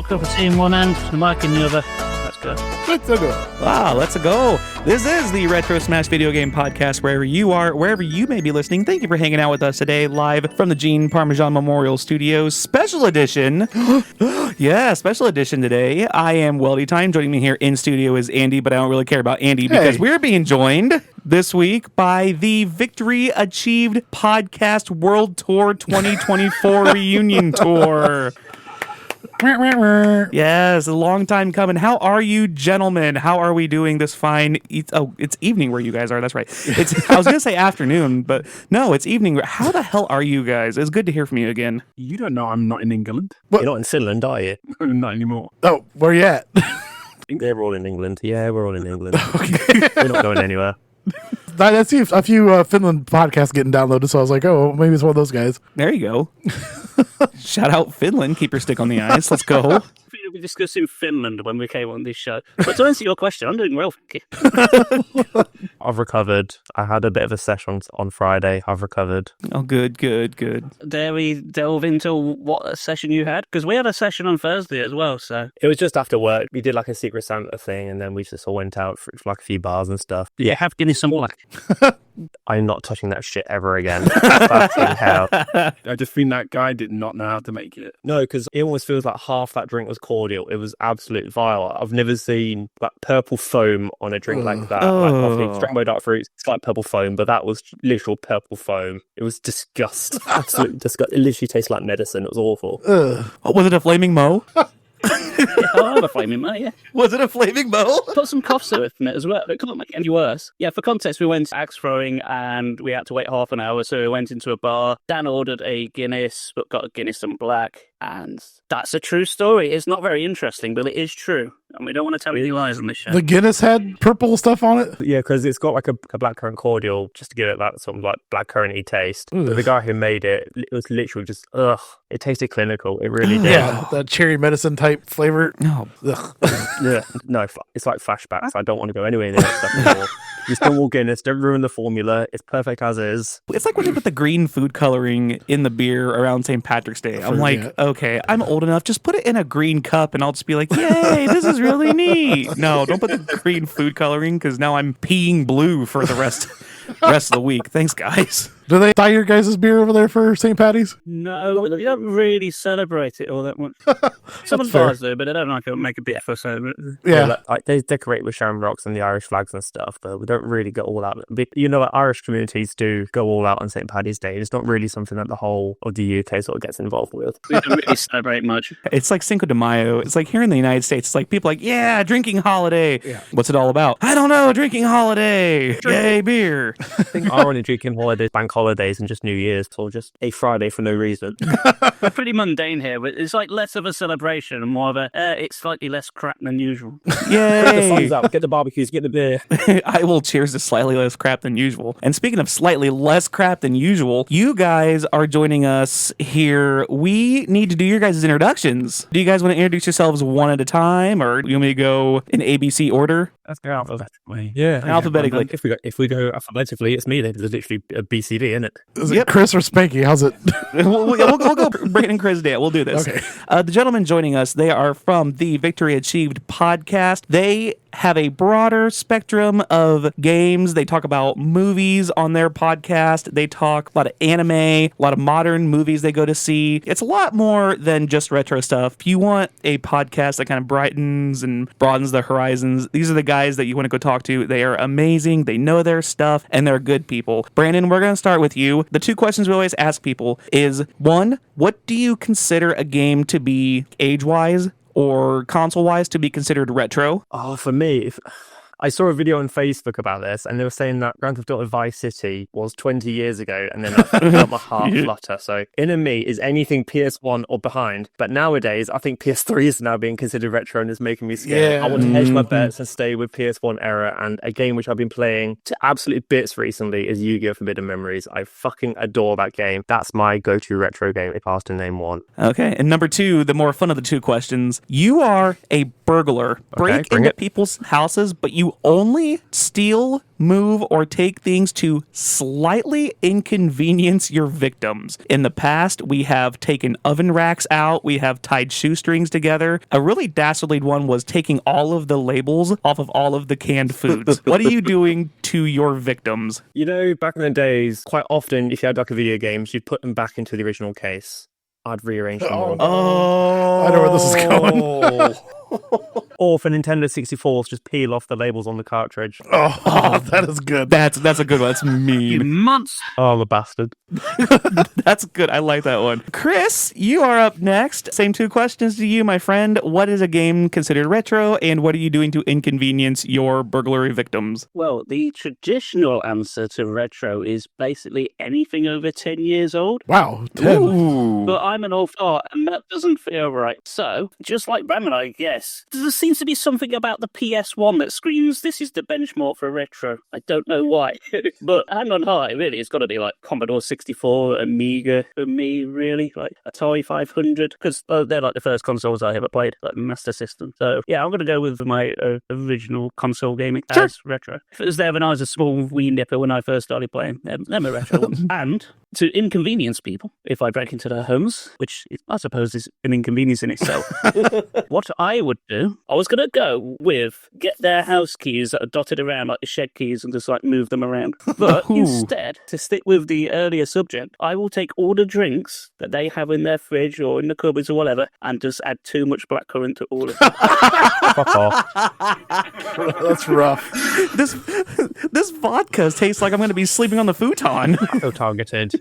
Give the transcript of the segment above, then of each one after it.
Cup of tea in one hand, the mic in the other. Let's go. Wow, let's go. This is the Retro Smash Video Game Podcast, wherever you are, wherever you may be listening. Thank you for hanging out with us today, live from the Gene Parmesan Memorial Studios, special edition. Yeah, special edition today. I am Weldy Time. Joining me here in studio is Andy, but I don't really care about Andy because we're being joined this week by the Victory Achieved Podcast World Tour 2024 Reunion Tour. Yes, a long time coming. How are you, gentlemen? How are we doing this fine? It's evening where you guys are. That's right. I was going to say afternoon, but no, it's evening. How the hell are you guys? It's good to hear from you again. You don't know I'm not in England. What? You're not in Finland, are you? Not anymore. Oh, where you at? They're all in England. Yeah, we're all in England. Okay. We're not going anywhere. I see a few Finland podcasts getting downloaded, so I was like, oh, maybe it's one of those guys. There you go. Shout out Finland. Keep your stick on the ice. Let's go. We were discussing Finland when we came on this show. But to answer your question, I'm doing well, thank you. I've recovered. I had a bit of a session on Friday. I've recovered. Oh, good. Dare we delve into what session you had? Because we had a session on Thursday as well, so... It was just after work. We did like a Secret Santa thing, and then we just all went out for like a few bars and stuff. Yeah, have Guinness and Black. I'm not touching that shit ever again. Fucking hell. I just think that guy did not know how to make it. No, because it almost feels like half that drink was cordial. It was absolute vile. I've never seen like purple foam on a drink like that. Like, obviously, Strongbow Dark Fruit, it's like purple foam, but that was literal purple foam. It was disgusting. Absolutely disgusting. It literally tastes like medicine. It was awful. Was it a flaming mo? Yeah, I'll have a flaming mo, yeah. Was it a flaming mo? Put some cough syrup in it as well. It couldn't make it any worse. Yeah, for context, we went axe throwing and we had to wait half an hour, so we went into a bar. Dan ordered a Guinness, but got a Guinness and Black, and that's a true story. It's not very interesting, but it is true, and we don't want to tell you any lies on this show. The Guinness had purple stuff on it? Yeah, because it's got like a blackcurrant cordial, just to give it that sort of like blackcurrant-y taste. But the guy who made it, it was literally just, it tasted clinical. It really did. Yeah, that cherry medicine type flavor. No. Yeah, no, it's like flashbacks. I don't want to go anywhere near that stuff anymore. Just don't walk Guinness, don't ruin the formula. It's perfect as is. It's like when they put the green food coloring in the beer around St. Patrick's Day. I'm like, okay, I'm old enough. Just put it in a green cup and I'll just be like, yay, this is really neat. No, don't put the green food coloring because now I'm peeing blue for the rest of the week. Thanks, guys. Do they dye your guys' beer over there for St. Patty's? No, we don't really celebrate it all that much. Some of the bars do, but they don't make a bit for so. Yeah. Like, they decorate with shamrocks and the Irish flags and stuff, but we don't really go all out. But you know what? Irish communities do go all out on St. Paddy's Day. It's not really something that the whole of the UK sort of gets involved with. We don't really celebrate much. It's like Cinco de Mayo. It's like here in the United States, it's like people are like, yeah, drinking holiday. Yeah. What's it all about? I don't know, drinking holiday. Yay, beer. I think our only drinking holidays, bank holidays, and just New Year's, or just a Friday for no reason. We're pretty mundane here, but it's like less of a celebration and more of a, it's slightly less crap than usual. Yay! Get the funds out, get the barbecues, get the beer. I will cheers to slightly less crap than usual. And speaking of slightly less crap than usual, you guys are joining us here. We need to do your guys' introductions. Do you guys want to introduce yourselves one at a time, or you want me to go in ABC order? Let's go alphabetically. Yeah, alphabetically. If we go alphabetically, it's me. There's literally a BCD in it. Is it Chris or Spanky? How's it? we'll go Brayden and Chris Dale. We'll do this. Okay. The gentlemen joining us, they are from the Victory Achieved podcast. They have a broader spectrum of games. They talk about movies on their podcast. They talk a lot of anime, a lot of modern movies they go to see. It's a lot more than just retro stuff. If you want a podcast that kind of brightens and broadens the horizons, these are the guys that you want to go talk to. They are amazing. They know their stuff, and they're good people. Brandon, we're going to start with you. The two questions we always ask people is, one, what do you consider a game to be age-wise or console-wise to be considered retro? Oh, for me, I saw a video on Facebook about this, and they were saying that Grand Theft Auto Vice City was 20 years ago, and then I felt my heart flutter. So, inner me is anything PS1 or behind, but nowadays, I think PS3 is now being considered retro and is making me scared. Yeah. I want to hedge my bets and stay with PS1 era, and a game which I've been playing to absolute bits recently is Yu-Gi-Oh! Forbidden Memories. I fucking adore that game. That's my go-to retro game if I was to name one. Okay, and number two, the more fun of the two questions. You are a burglar. Break into people's houses, but you to only steal, move, or take things to slightly inconvenience your victims. In the past, we have taken oven racks out, we have tied shoestrings together. A really dastardly one was taking all of the labels off of all of the canned foods. What are you doing to your victims? You know, back in the days, quite often, if you had like a video games, you'd put them back into the original case. I'd rearrange them all. Oh, I know where this is going. Or for Nintendo 64s, just peel off the labels on the cartridge. Oh, that is good. That's a good one. That's You mean. monster. Oh, the bastard. That's good. I like that one. Chris, you are up next. Same two questions to you, my friend. What is a game considered retro, and what are you doing to inconvenience your burglary victims? Well, the traditional answer to retro is basically anything over 10 years old. Wow, 10. Ooh. But I'm an old fart, and that doesn't feel right. So, just like Brandon, I guess, there seems to be something about the PS1 that screams, this is the benchmark for retro. I don't know why. But hang on high, really, it's got to be like Commodore 64, Amiga, for me, really, like Atari 500, because they're like the first consoles I ever played, like Master System. So, yeah, I'm going to go with my original console gaming as retro. If it was there when I was a small wee nipper when I first started playing, them are retro ones. And to inconvenience people, if I break into their homes, which I suppose is an inconvenience in itself, what I would do, I was going to go with get their house keys that are dotted around like the shed keys and just like move them around. But instead, to stick with the earlier subject, I will take all the drinks that they have in their fridge or in the cupboards or whatever and just add too much blackcurrant to all of them. Fuck off. That's rough. This vodka tastes like I'm going to be sleeping on the futon. I feel targeted.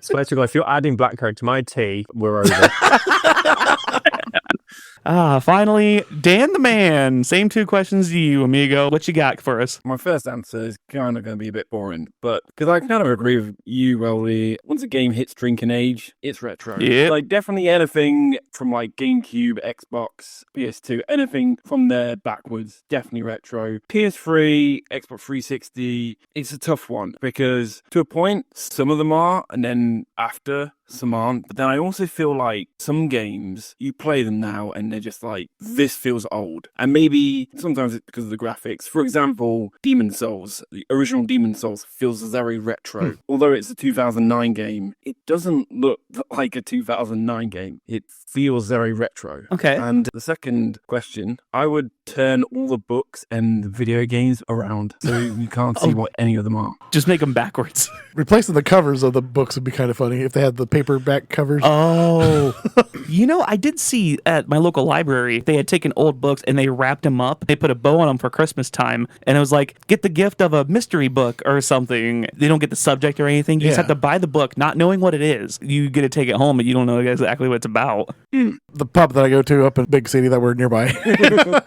Swear to God, if you're adding blackcurrant to my tea, we're over. Finally, Dan the Man. Same two questions to you, amigo. What you got for us? My first answer is kind of going to be a bit boring, but because I kind of agree with you, Weldy. Once a game hits drinking age, it's retro. Yep. Like definitely anything from like GameCube, Xbox, PS2, anything from there backwards, definitely retro. PS3, Xbox 360, it's a tough one because to a point, some of them are, and then after, some aren't. But then I also feel like some games, you play them now and they're just like, this feels old. And maybe sometimes it's because of the graphics. For example, Demon Souls, the original Demon Souls feels very retro. Although it's a 2009 game, it doesn't look like a 2009 game. It feels very retro. Okay. And the second question, I would turn all the books and the video games around so you can't see what any of them are. Just make them backwards. Replacing the covers of the books would be kind of funny if they had the paperback covers. Oh. You know, I did see at my local library, they had taken old books and they wrapped them up. They put a bow on them for Christmas time. And it was like, get the gift of a mystery book or something. They don't get the subject or anything. You just Yeah. have to buy the book, not knowing what it is. You get to take it home and you don't know exactly what it's about. The pub that I go to up in Big City that we're nearby,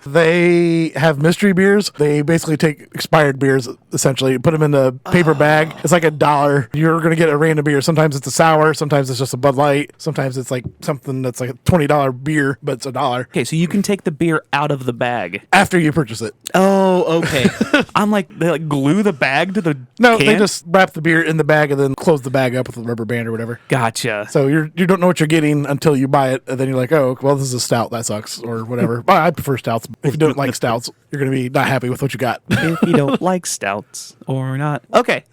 they have mystery beers. They basically take expired beers, essentially, put them in a paper bag. It's like $1. You're going to get a random beer. Sometimes it's a sour. Sometimes it's just a Bud Light. Sometimes it's like something that's like a $20 beer, but it's $1 Okay, so you can take the beer out of the bag. after you purchase it. Oh, okay. I'm like, they like glue the bag to the No, can? they just wrap the beer in the bag and then close the bag up with a rubber band or whatever. Gotcha. So you don't know what you're getting until you buy it, and then you're like, oh, well, this is a stout. That sucks, or whatever. Well, I prefer stouts. If you don't like stouts, you're going to be not happy with what you got. If you don't like stouts or not. Okay.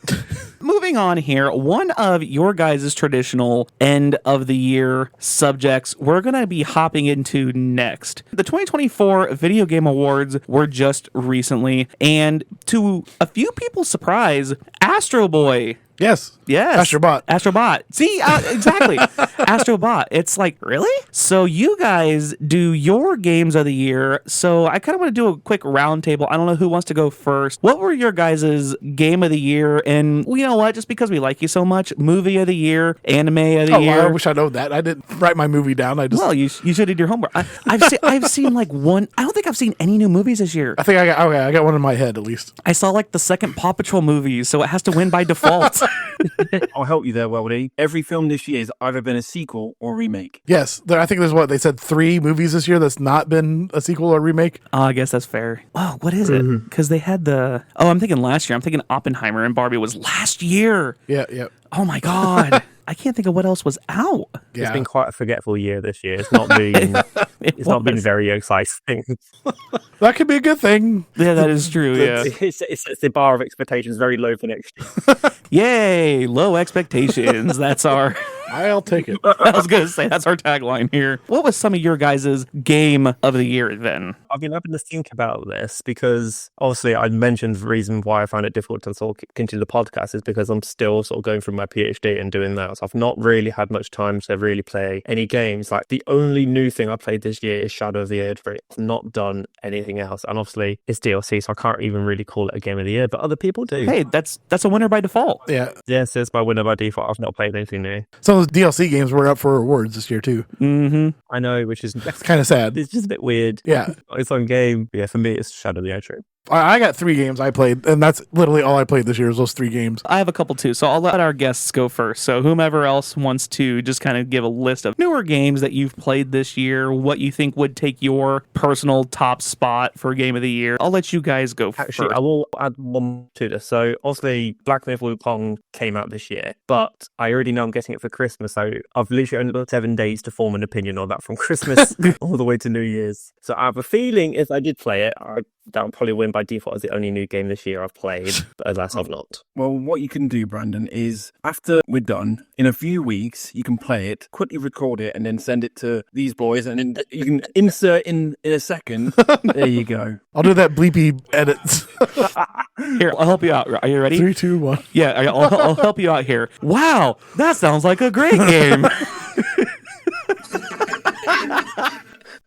Moving on here, one of your guys' traditional end of the year subjects we're going to be hopping into next. The 2024 Video Game Awards were just recently, and to a few people's surprise, Astro Boy. Yes. Yes. Astrobot. Astrobot. See, exactly. Astrobot. It's like, really? So you guys do your games of the year. So I kind of want to do a quick roundtable. I don't know who wants to go first. What were your guys' game of the year? And you know what? Just because we like you so much, movie of the year, anime of the Oh, year. I wish I know that. I didn't write my movie down. I just. Well, you should have did your homework. I've seen like one. I don't think I've seen any new movies this year. I think I got one in my head at least. I saw like the second Paw Patrol movie, so it has to win by default. I'll help you there, Weldy. Every film this year has either been a sequel or remake. Yes, I think there's what they said 3 movies this year that's not been a sequel or remake. Oh, I guess that's fair. Oh, what is it? Because they had the... Oh, I'm thinking last year. I'm thinking Oppenheimer and Barbie was last year. Yeah. Oh, my God. I can't think of what else was out. It's been quite a forgetful year this year. It's not been not been very exciting. That could be a good thing. Yeah, that is true. Yeah. It's the bar of expectations very low for next year. Yay, low expectations. That's our. I'll take it. I was gonna say that's our tagline here. What was some of your guys' game of the year then? I've been having to think about this because obviously I mentioned the reason why I found it difficult to sort of continue the podcast is because I'm still sort of going through my PhD and doing that. So I've not really had much time to really play any games. Like the only new thing I played this year is Shadow of the Erdtree. I've not done anything else. And obviously it's DLC, so I can't even really call it a game of the year, but other people do. Hey, that's a winner by default. Yeah. Yes, it's my winner by default. I've not played anything new. Some of those DLC games were up for awards this year too. Mm-hmm. I know, which is It's kind of sad. it's just a bit weird. Yeah. It's on game. Yeah, for me, it's Shadow of the Erdtree. I got 3 games I played, and that's literally all I played this year is those 3 games. I have a couple too, so I'll let our guests go first. So whomever else wants to just kind of give a list of newer games that you've played this year, what you think would take your personal top spot for game of the year. I'll let you guys go Actually, first. I will add one to this. So, obviously, Black Myth Wukong came out this year, but I already know I'm getting it for Christmas. So, I've literally only got 7 days to form an opinion on that from Christmas all the way to New Year's. So, I have a feeling if I did play it, that would probably win by default as the only new game this year I've played, but alas, I've not. Well, what you can do, Brandon, is after we're done, in a few weeks, you can play it, quickly record it, and then send it to these boys, and then you can insert in a second. There you go. I'll do that bleepy edits. Here, I'll help you out. Are you ready? 3, 2, 1. Yeah, I'll help you out here. Wow, that sounds like a great game.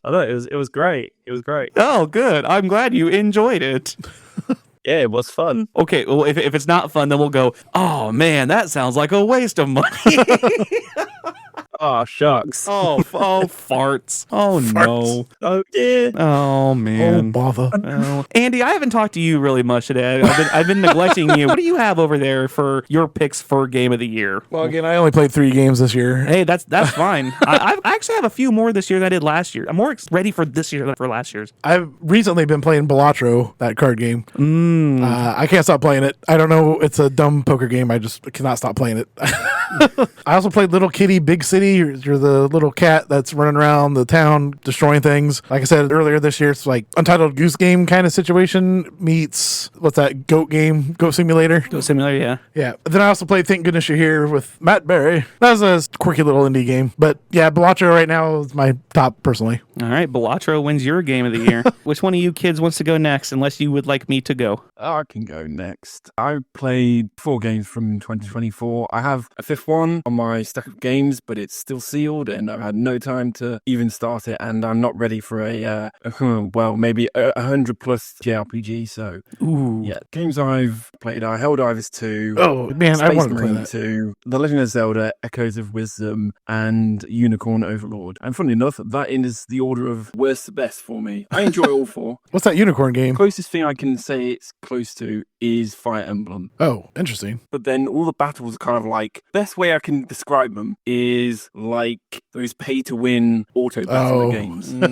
I know it was great. It was great. Oh, good. I'm glad you enjoyed it. Yeah, it was fun. Okay, well, if it's not fun, then we'll go, oh, man, that sounds like a waste of money. Oh, shucks. Oh, farts. Oh, no. Oh, dear. Oh, man. Oh, bother. Oh. Andy, I haven't talked to you really much today. I've been neglecting you. What do you have over there for your picks for game of the year? Well, again, I only played 3 games this year. Hey, that's fine. I actually have a few more this year than I did last year. I'm more ready for this year than for last year's. I've recently been playing Balatro, that card game. I can't stop playing it. I don't know. It's a dumb poker game. I just cannot stop playing it. I also played Little Kitty, Big City. You're the little cat that's running around the town destroying things. Like I said earlier this year, it's like Untitled Goose Game kind of situation meets, what's that, Goat Game? Goat Simulator? Goat Simulator, yeah. Yeah. Then I also played Thank Goodness You're Here with Matt Berry. That was a quirky little indie game. But yeah, Balatro right now is my top personally. All right, Balatro wins your game of the year. Which one of you kids wants to go next, unless you would like me to go? I can go next. I played 4 games from 2024. I have a 5th one on my stack of games, but it's still sealed and I've had no time to even start it, and I'm not ready for maybe 100 plus JRPG. So, yeah, games I've played are Helldivers 2. Oh, man, I Space wanted to play Marine that. 2, The Legend of Zelda, Echoes of Wisdom, and Unicorn Overlord. And funnily enough, that is the order of worst to best for me. I enjoy all 4. What's that unicorn game? Closest thing I can say it's close to is Fire Emblem. Oh, interesting. But then all the battles are kind of like, best way I can describe them is like those pay-to-win auto battle games. You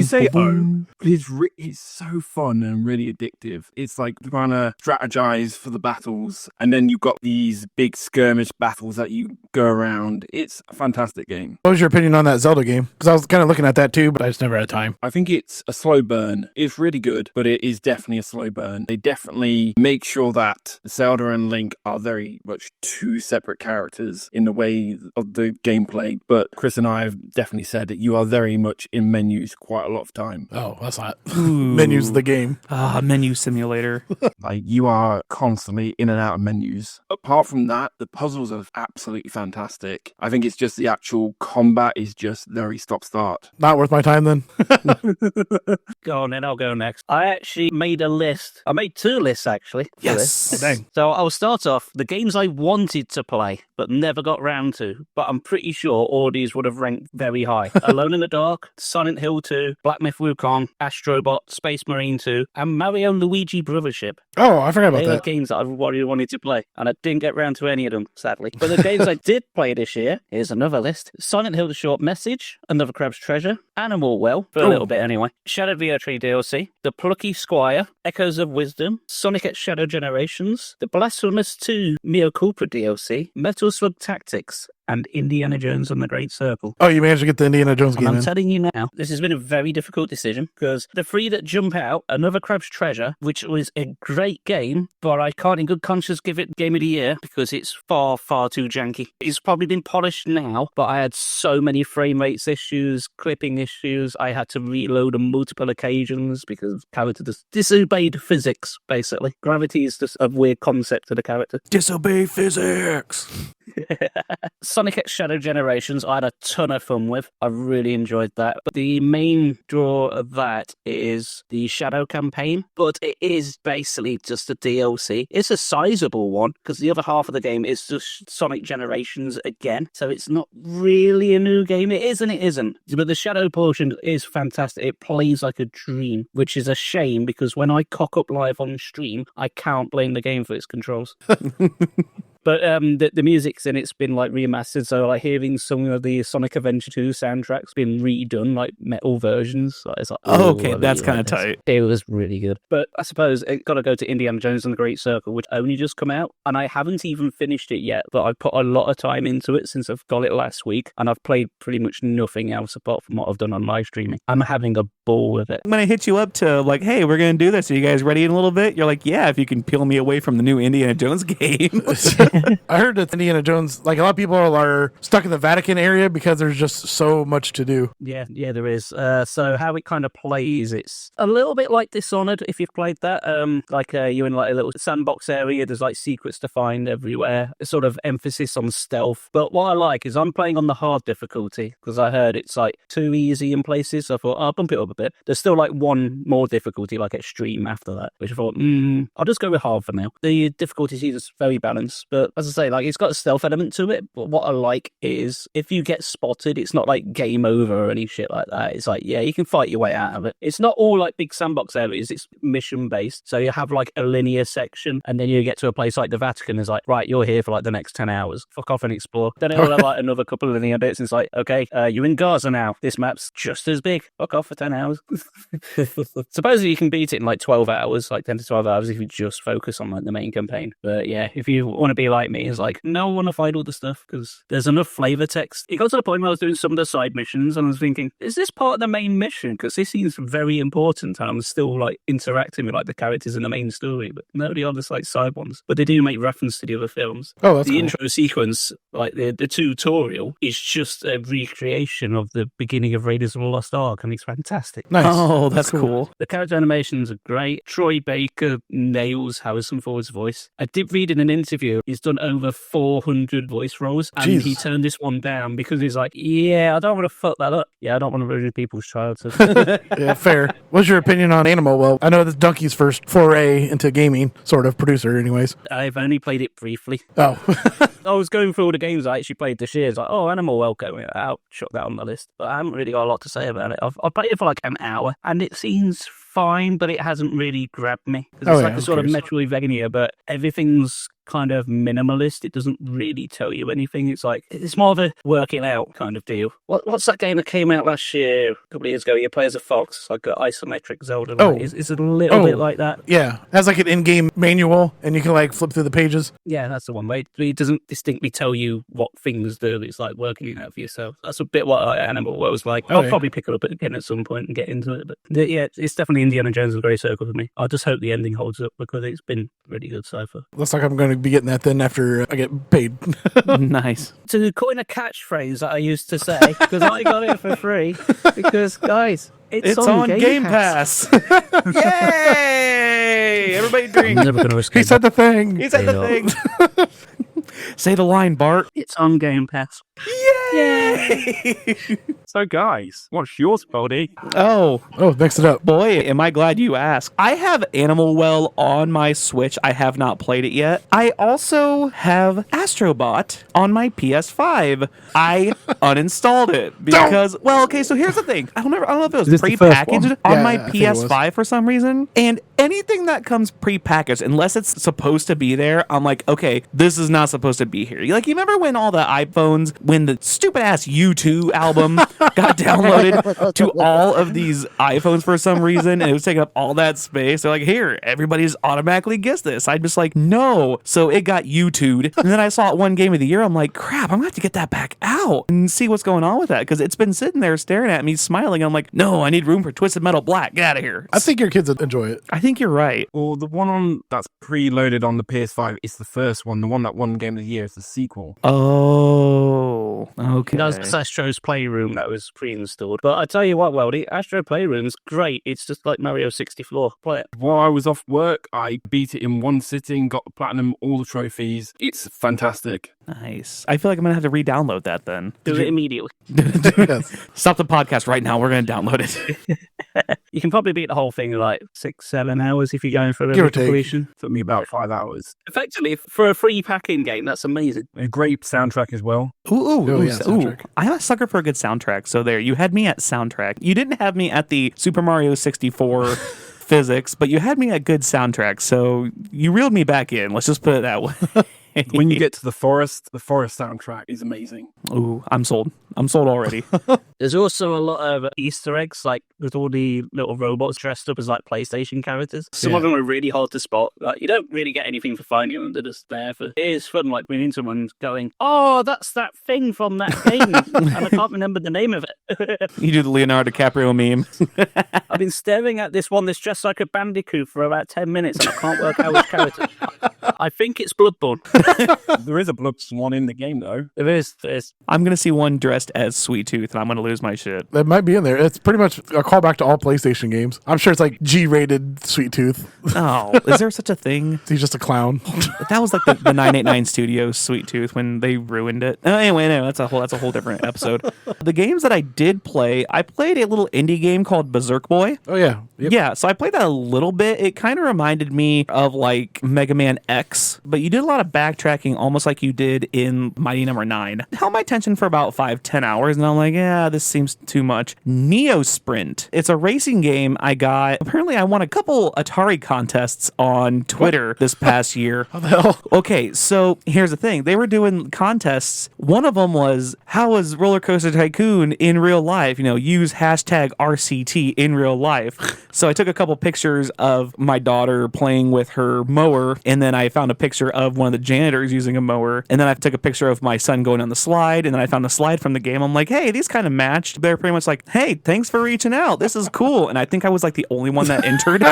say, but it's so fun and really addictive. It's like trying to strategize for the battles, and then you've got these big skirmish battles that you go around. It's a fantastic game. What was your opinion on that Zelda game? Because I was kind of looking at that too, but I just never had time. I think it's a slow burn. It's really good, but it is definitely a slow burn. They definitely make sure that Zelda and Link are very much 2 separate characters in the way of the gameplay. But Chris and I have definitely said that you are very much in menus quite a lot of time. Oh, that's not menus of the game. Menu simulator. Like, you are constantly in and out of menus. Apart from that, the puzzles are absolutely fantastic. I think it's just the actual combat is just very stop-start. Not worth my time then. Go on then, I'll go next. I actually made a list. I made 2 lists, actually. for this. Oh, dang. So I'll start off the games I wanted to play, but never got round to. But I'm pretty sure all these would have ranked very high. Alone in the Dark, Silent Hill 2, Black Myth Wukong, Astrobot, Space Marine 2, and Mario and Luigi Brothership. Oh, I forgot about They are that. games that I really wanted to play, and I didn't get round to any of them, sadly. But the games I did play this year, here's another list. Silent Hill: The Short Message, Another Crab's Treasure, Animal Well, for a little bit anyway. Shadow VR3 DLC, The Plucky Squire, Echoes of Wisdom, Sonic X Shadow Generations, The Blasphemous 2 Mea Culpa DLC, Metal Slug Tactics, and Indiana Jones and the Great Circle. Oh, you managed to get the Indiana Jones And game I'm in. telling you now, this has been a very difficult decision because the three that jump out, Another Crab's Treasure, which was a great game, but I can't in good conscience give it Game of the Year because it's far, far too janky. It's probably been polished now, but I had so many frame rates issues, clipping issues. I had to reload on multiple occasions because the character just disobeyed physics, basically. Gravity is just a weird concept to the character. Disobey physics. Sonic X Shadow Generations, I had a ton of fun with. I really enjoyed that. But the main draw of that is the Shadow campaign, but it is basically just a DLC. It's a sizable one because the other half of the game is just Sonic Generations again. So it's not really a new game. It is and it isn't. But the Shadow portion is fantastic. It plays like a dream, which is a shame because when I cock up live on stream, I can't blame the game for its controls. But the music's in it's been like remastered, so like hearing some of the Sonic Adventure 2 soundtracks been redone, like metal versions. Like, it's like, Okay, that's kind of tight. It was really good. But I suppose it got to go to Indiana Jones and the Great Circle, which only just come out, and I haven't even finished it yet, but I've put a lot of time into it since I've got it last week, and I've played pretty much nothing else apart from what I've done on live streaming. I'm having a ball with it. When I hit you up to like, hey, we're going to do this. Are you guys ready in a little bit? You're like, yeah, if you can peel me away from the new Indiana Jones game. I heard that Indiana Jones, like a lot of people are stuck in the Vatican area because there's just so much to do. Yeah, there is. So how it kind of plays, it's a little bit like Dishonored, if you've played that. You're in like a little sandbox area. There's like secrets to find everywhere. A sort of emphasis on stealth. But what I like is I'm playing on the hard difficulty because I heard it's like too easy in places. So I thought, I'll bump it up a bit. There's still like one more difficulty, like extreme after that, which I thought, I'll just go with hard for now. The difficulty is very balanced. But as I say, like it's got a stealth element to it, but what I like is if you get spotted, it's not like game over or any shit like that. It's like, yeah, you can fight your way out of it. It's not all like big sandbox areas, it's mission based. So you have like a linear section, and then you get to a place like the Vatican is like, right, you're here for like the next 10 hours. Fuck off and explore. Then it'll have like another couple of linear bits, and it's like, okay, you're in Gaza now. This map's just as big. Fuck off for 10 hours. Supposedly you can beat it in like 12 hours, like 10 to 12 hours if you just focus on like the main campaign. But yeah, if you want to be like me, it's like, no, I want to find all the stuff because there's enough flavor text. It got to the point where I was doing some of the side missions and I was thinking, is this part of the main mission? Because this seems very important and I'm still like interacting with like the characters in the main story, but no, the other like side ones. But they do make reference to the other films. Oh, that's the cool. intro sequence, like the tutorial, is just a recreation of the beginning of Raiders of the Lost Ark, and it's fantastic. Nice. Oh, that's cool. The character animations are great. Troy Baker nails Harrison Ford's voice. I did read in an interview he's done over 400 voice roles, and Jeez. he turned this one down because he's like, yeah, I don't want to fuck that up. Yeah, I don't want to ruin people's childhood. Yeah, fair. What's your opinion on Animal? Well, I know this Donkey's first foray into gaming, sort of producer anyways. I've only played it briefly. Oh. I was going through all the games I actually played this year. It's like, oh, Animal Well going out. Chuck that on the list. But I haven't really got a lot to say about it. I've played it for like an hour, and it seems fine, but it hasn't really grabbed me. It's like a sort of Metroidvania, but everything's kind of minimalist. It doesn't really tell you anything. It's like, it's more of a working out kind of deal. What's that game that came out last year, a couple of years ago? You play as a fox. It's like an isometric Zelda. Oh. It's a little bit like that. Yeah. It has like an in-game manual, and you can like flip through the pages. Yeah, that's the one. Where it doesn't distinctly tell you what things do. It's like working it out for yourself. That's a bit what Animal Well was like. I'll probably pick it up again at some point and get into it. But yeah, it's definitely Indiana Jones and the Great Circle for me. I just hope the ending holds up because it's been really good so far. Looks like I'm going to be getting that then after I get paid. Nice. To coin a catchphase that I used to say, because I got it for free, because guys, it's on Game Pass. Yay! Everybody drink. I'm never going to escape. He said the thing. He said the thing. Say the line, Bart. It's on Game Pass. Yay! So, guys, what's yours, Baldy? Oh, Mix it up. boy, am I glad you asked. I have Animal Well on my Switch. I have not played it yet. I also have Astrobot on my PS5. I uninstalled it because, well, okay, so here's the thing. I don't know if it was this the first prepackaged one? on Yeah, my I think it was. PS5 for some reason. And anything that comes prepackaged, unless it's supposed to be there, I'm like, okay, this is not supposed to be here. Like, you remember when all the iPhones, when the stupid ass U2 album got downloaded to all of these iPhones for some reason, and it was taking up all that space. They're like, here, everybody's automatically gets this. I'm just like, no. So it got U2'd. And then I saw it one game of the year. I'm like, crap, I'm gonna have to get that back out and see what's going on with that, because it's been sitting there staring at me, smiling. I'm like, no, I need room for Twisted Metal Black. Get out of here. I think your kids would enjoy it. I think you're right. Well, the one that's preloaded on the PS5 is the first one. The one that won Game of the Year is the sequel. Oh, okay. That's Astro's Playroom that was pre-installed. But I tell you what, Weldy, Astro Playroom is great. It's just like Mario 64. Play it. While I was off work, I beat it in one sitting, got the platinum, all the trophies. It's fantastic. Nice. I feel like I'm going to have to re-download that then. Do it immediately. Yes. Stop the podcast right now. We're going to download it. You can probably beat the whole thing in like 6-7 hours if you're going for Give or a take. completion. Took me about 5 hours. Effectively, for a free packing game, that's amazing. A great soundtrack as well. Oh, yeah, soundtrack. I'm a sucker for a good soundtrack. So there, you had me at soundtrack. You didn't have me at the Super Mario 64 physics, but you had me at good soundtrack. So you reeled me back in. Let's just put it that way. When you get to the forest soundtrack is amazing. Ooh, I'm sold. I'm sold already. There's also a lot of Easter eggs, like with all the little robots dressed up as like PlayStation characters. Some of them are really hard to spot. Like, you don't really get anything for finding them. They're just there for. It is fun, like winning someone going, "Oh, that's that thing from that game," and I can't remember the name of it. You do the Leonardo DiCaprio meme. I've been staring at this one that's dressed like a bandicoot for about 10 minutes, and I can't work out which character. I think it's Bloodborne. There is a Bloodborne one in the game, though. There is. I'm going to see one dressed as Sweet Tooth, and I'm going to lose my shit. That might be in there. It's pretty much a callback to all PlayStation games. I'm sure it's like G-rated Sweet Tooth. Oh, is there such a thing? He's just a clown. That was like the 989 Studios Sweet Tooth when they ruined it. Anyway, no, that's a whole different episode. The games that I did play, I played a little indie game called Berserk Boy. Oh, yeah. Yep. Yeah, so I played that a little bit. It kind of reminded me of like Mega Man X, but you did a lot of backtracking almost like you did in Mighty Number 9. Held my attention for about 5-10 hours, and I'm like, yeah, this seems too much. Neo Sprint. It's a racing game I got. Apparently, I won a couple Atari contests on Twitter this past year. How the hell? Okay, so here's the thing. They were doing contests. One of them was, how is Roller Coaster Tycoon in real life? You know, use hashtag RCT in real life. So I took a couple pictures of my daughter playing with her mower, and then I found a picture of one of the janitors using a mower, and then I took a picture of my son going on the slide, and then I found a slide from the game. I'm like, hey, these kind of matched. They're pretty much like, hey, thanks for reaching out. This is cool. And I think I was like the only one that entered.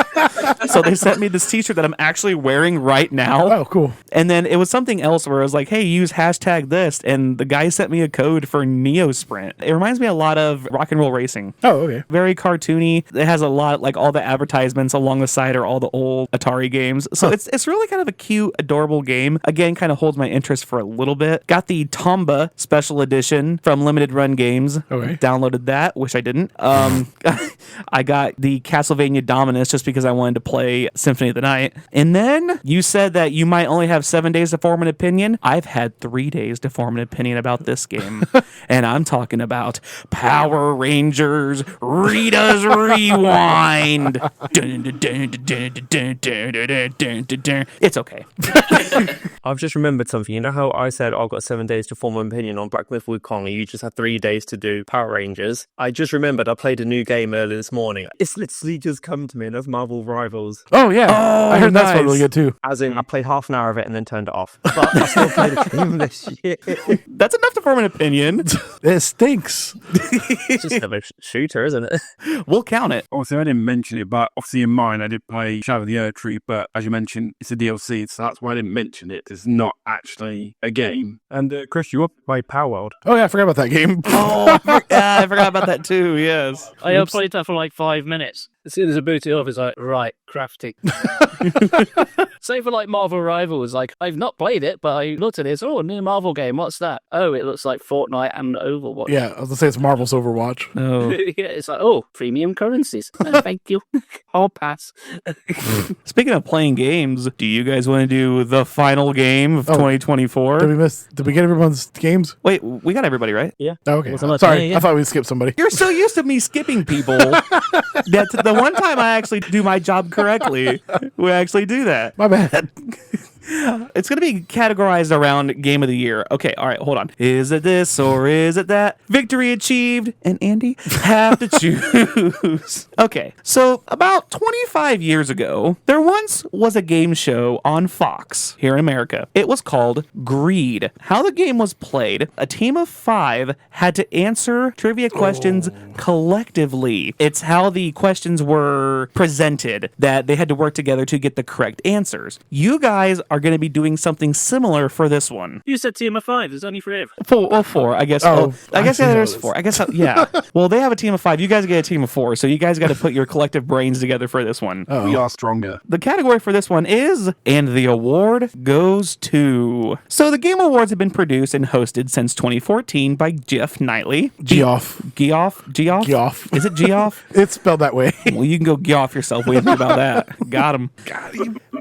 So they sent me this t-shirt that I'm actually wearing right now. Oh, cool. And then it was something else where I was like, hey, use hashtag this. And the guy sent me a code for Neo Sprint. It reminds me a lot of Rock and Roll Racing. Oh, okay. Very cartoony. It has a lot, like all the advertisements along the side are all the old Atari games. So it's really kind of a cute, adorable game. Again, kind of holds my interest for a little bit. Got the Tomba special edition from Limited Run Games. Okay. Downloaded that. Wish I didn't. I got the Castlevania Dominus just because I wanted to play Symphony of the Night. And then you said that you might only have 7 days to form an opinion. I've had 3 days to form an opinion about this game. And I'm talking about Power Rangers Rita's Rewind. It's okay. I've just remembered something. You know how I said I've got 7 days to form an opinion on Black Myth Wukong, and you just had 3 days to do Power Rangers? I just remembered I played a new game earlier this morning. It's literally just come to me, and that's Marvel Rivals. Oh, yeah. Oh, I heard that's nice. really good, too. As in, I played half an hour of it and then turned it off. But I still played the game this year. That's enough to form an opinion. It stinks. It's just another shooter, isn't it? We'll count it. Obviously, I didn't mention it, but obviously in mine, I did play Shadow of the Earth Tree, but as you mentioned, it's a DLC, so that's why I didn't mention it. It's not actually a game. And Chris, you up by Power World? Oh, yeah, I forgot about that game. Oh, I forgot about that too. Yes. I played that for like 5 minutes. As soon as I boot it up, it's like, right, crafting. Same for like Marvel Rivals. Like, I've not played it, but I looked at it. Oh, a new Marvel game. What's that? Oh, it looks like Fortnite and Overwatch. Yeah, I was going to say it's Marvel's Overwatch. Oh. Yeah, it's like, oh, premium currencies. Thank you. I'll pass. Speaking of playing games, do you guys want to do the final game of 2024? Did we get everyone's games? Wait, we got everybody, right? Yeah. Oh, okay. Wasn't much. Sorry, Yeah. I thought we skipped somebody. You're so used to me skipping people that the one time I actually do my job correctly, we actually do that. My bad. It's going to be categorized around Game of the Year. Okay, all right, hold on. Is it this or is it that? Victory achieved, and Andy have to choose. Okay, so about 25 years ago, there once was a game show on Fox here in America. It was called Greed. How the game was played, a team of 5 had to answer trivia questions collectively. It's how the questions were presented that they had to work together to get the correct answers. You guys are going to be doing something similar for this one. You said team of 5. There's only 3 of them. 4, I guess. Oh, I guess I see there's how it 4. I guess, yeah. Well, they have a team of 5. You guys get a team of 4. So you guys got to put your collective brains together for this one. We are stronger. The category for this one is, and the award goes to. So the Game Awards have been produced and hosted since 2014 by Jeff Knightley. Geoff. Geoff? Geoff. Is it Geoff? It's spelled that way. Well, you can go Geoff yourself. We think about that. Got him.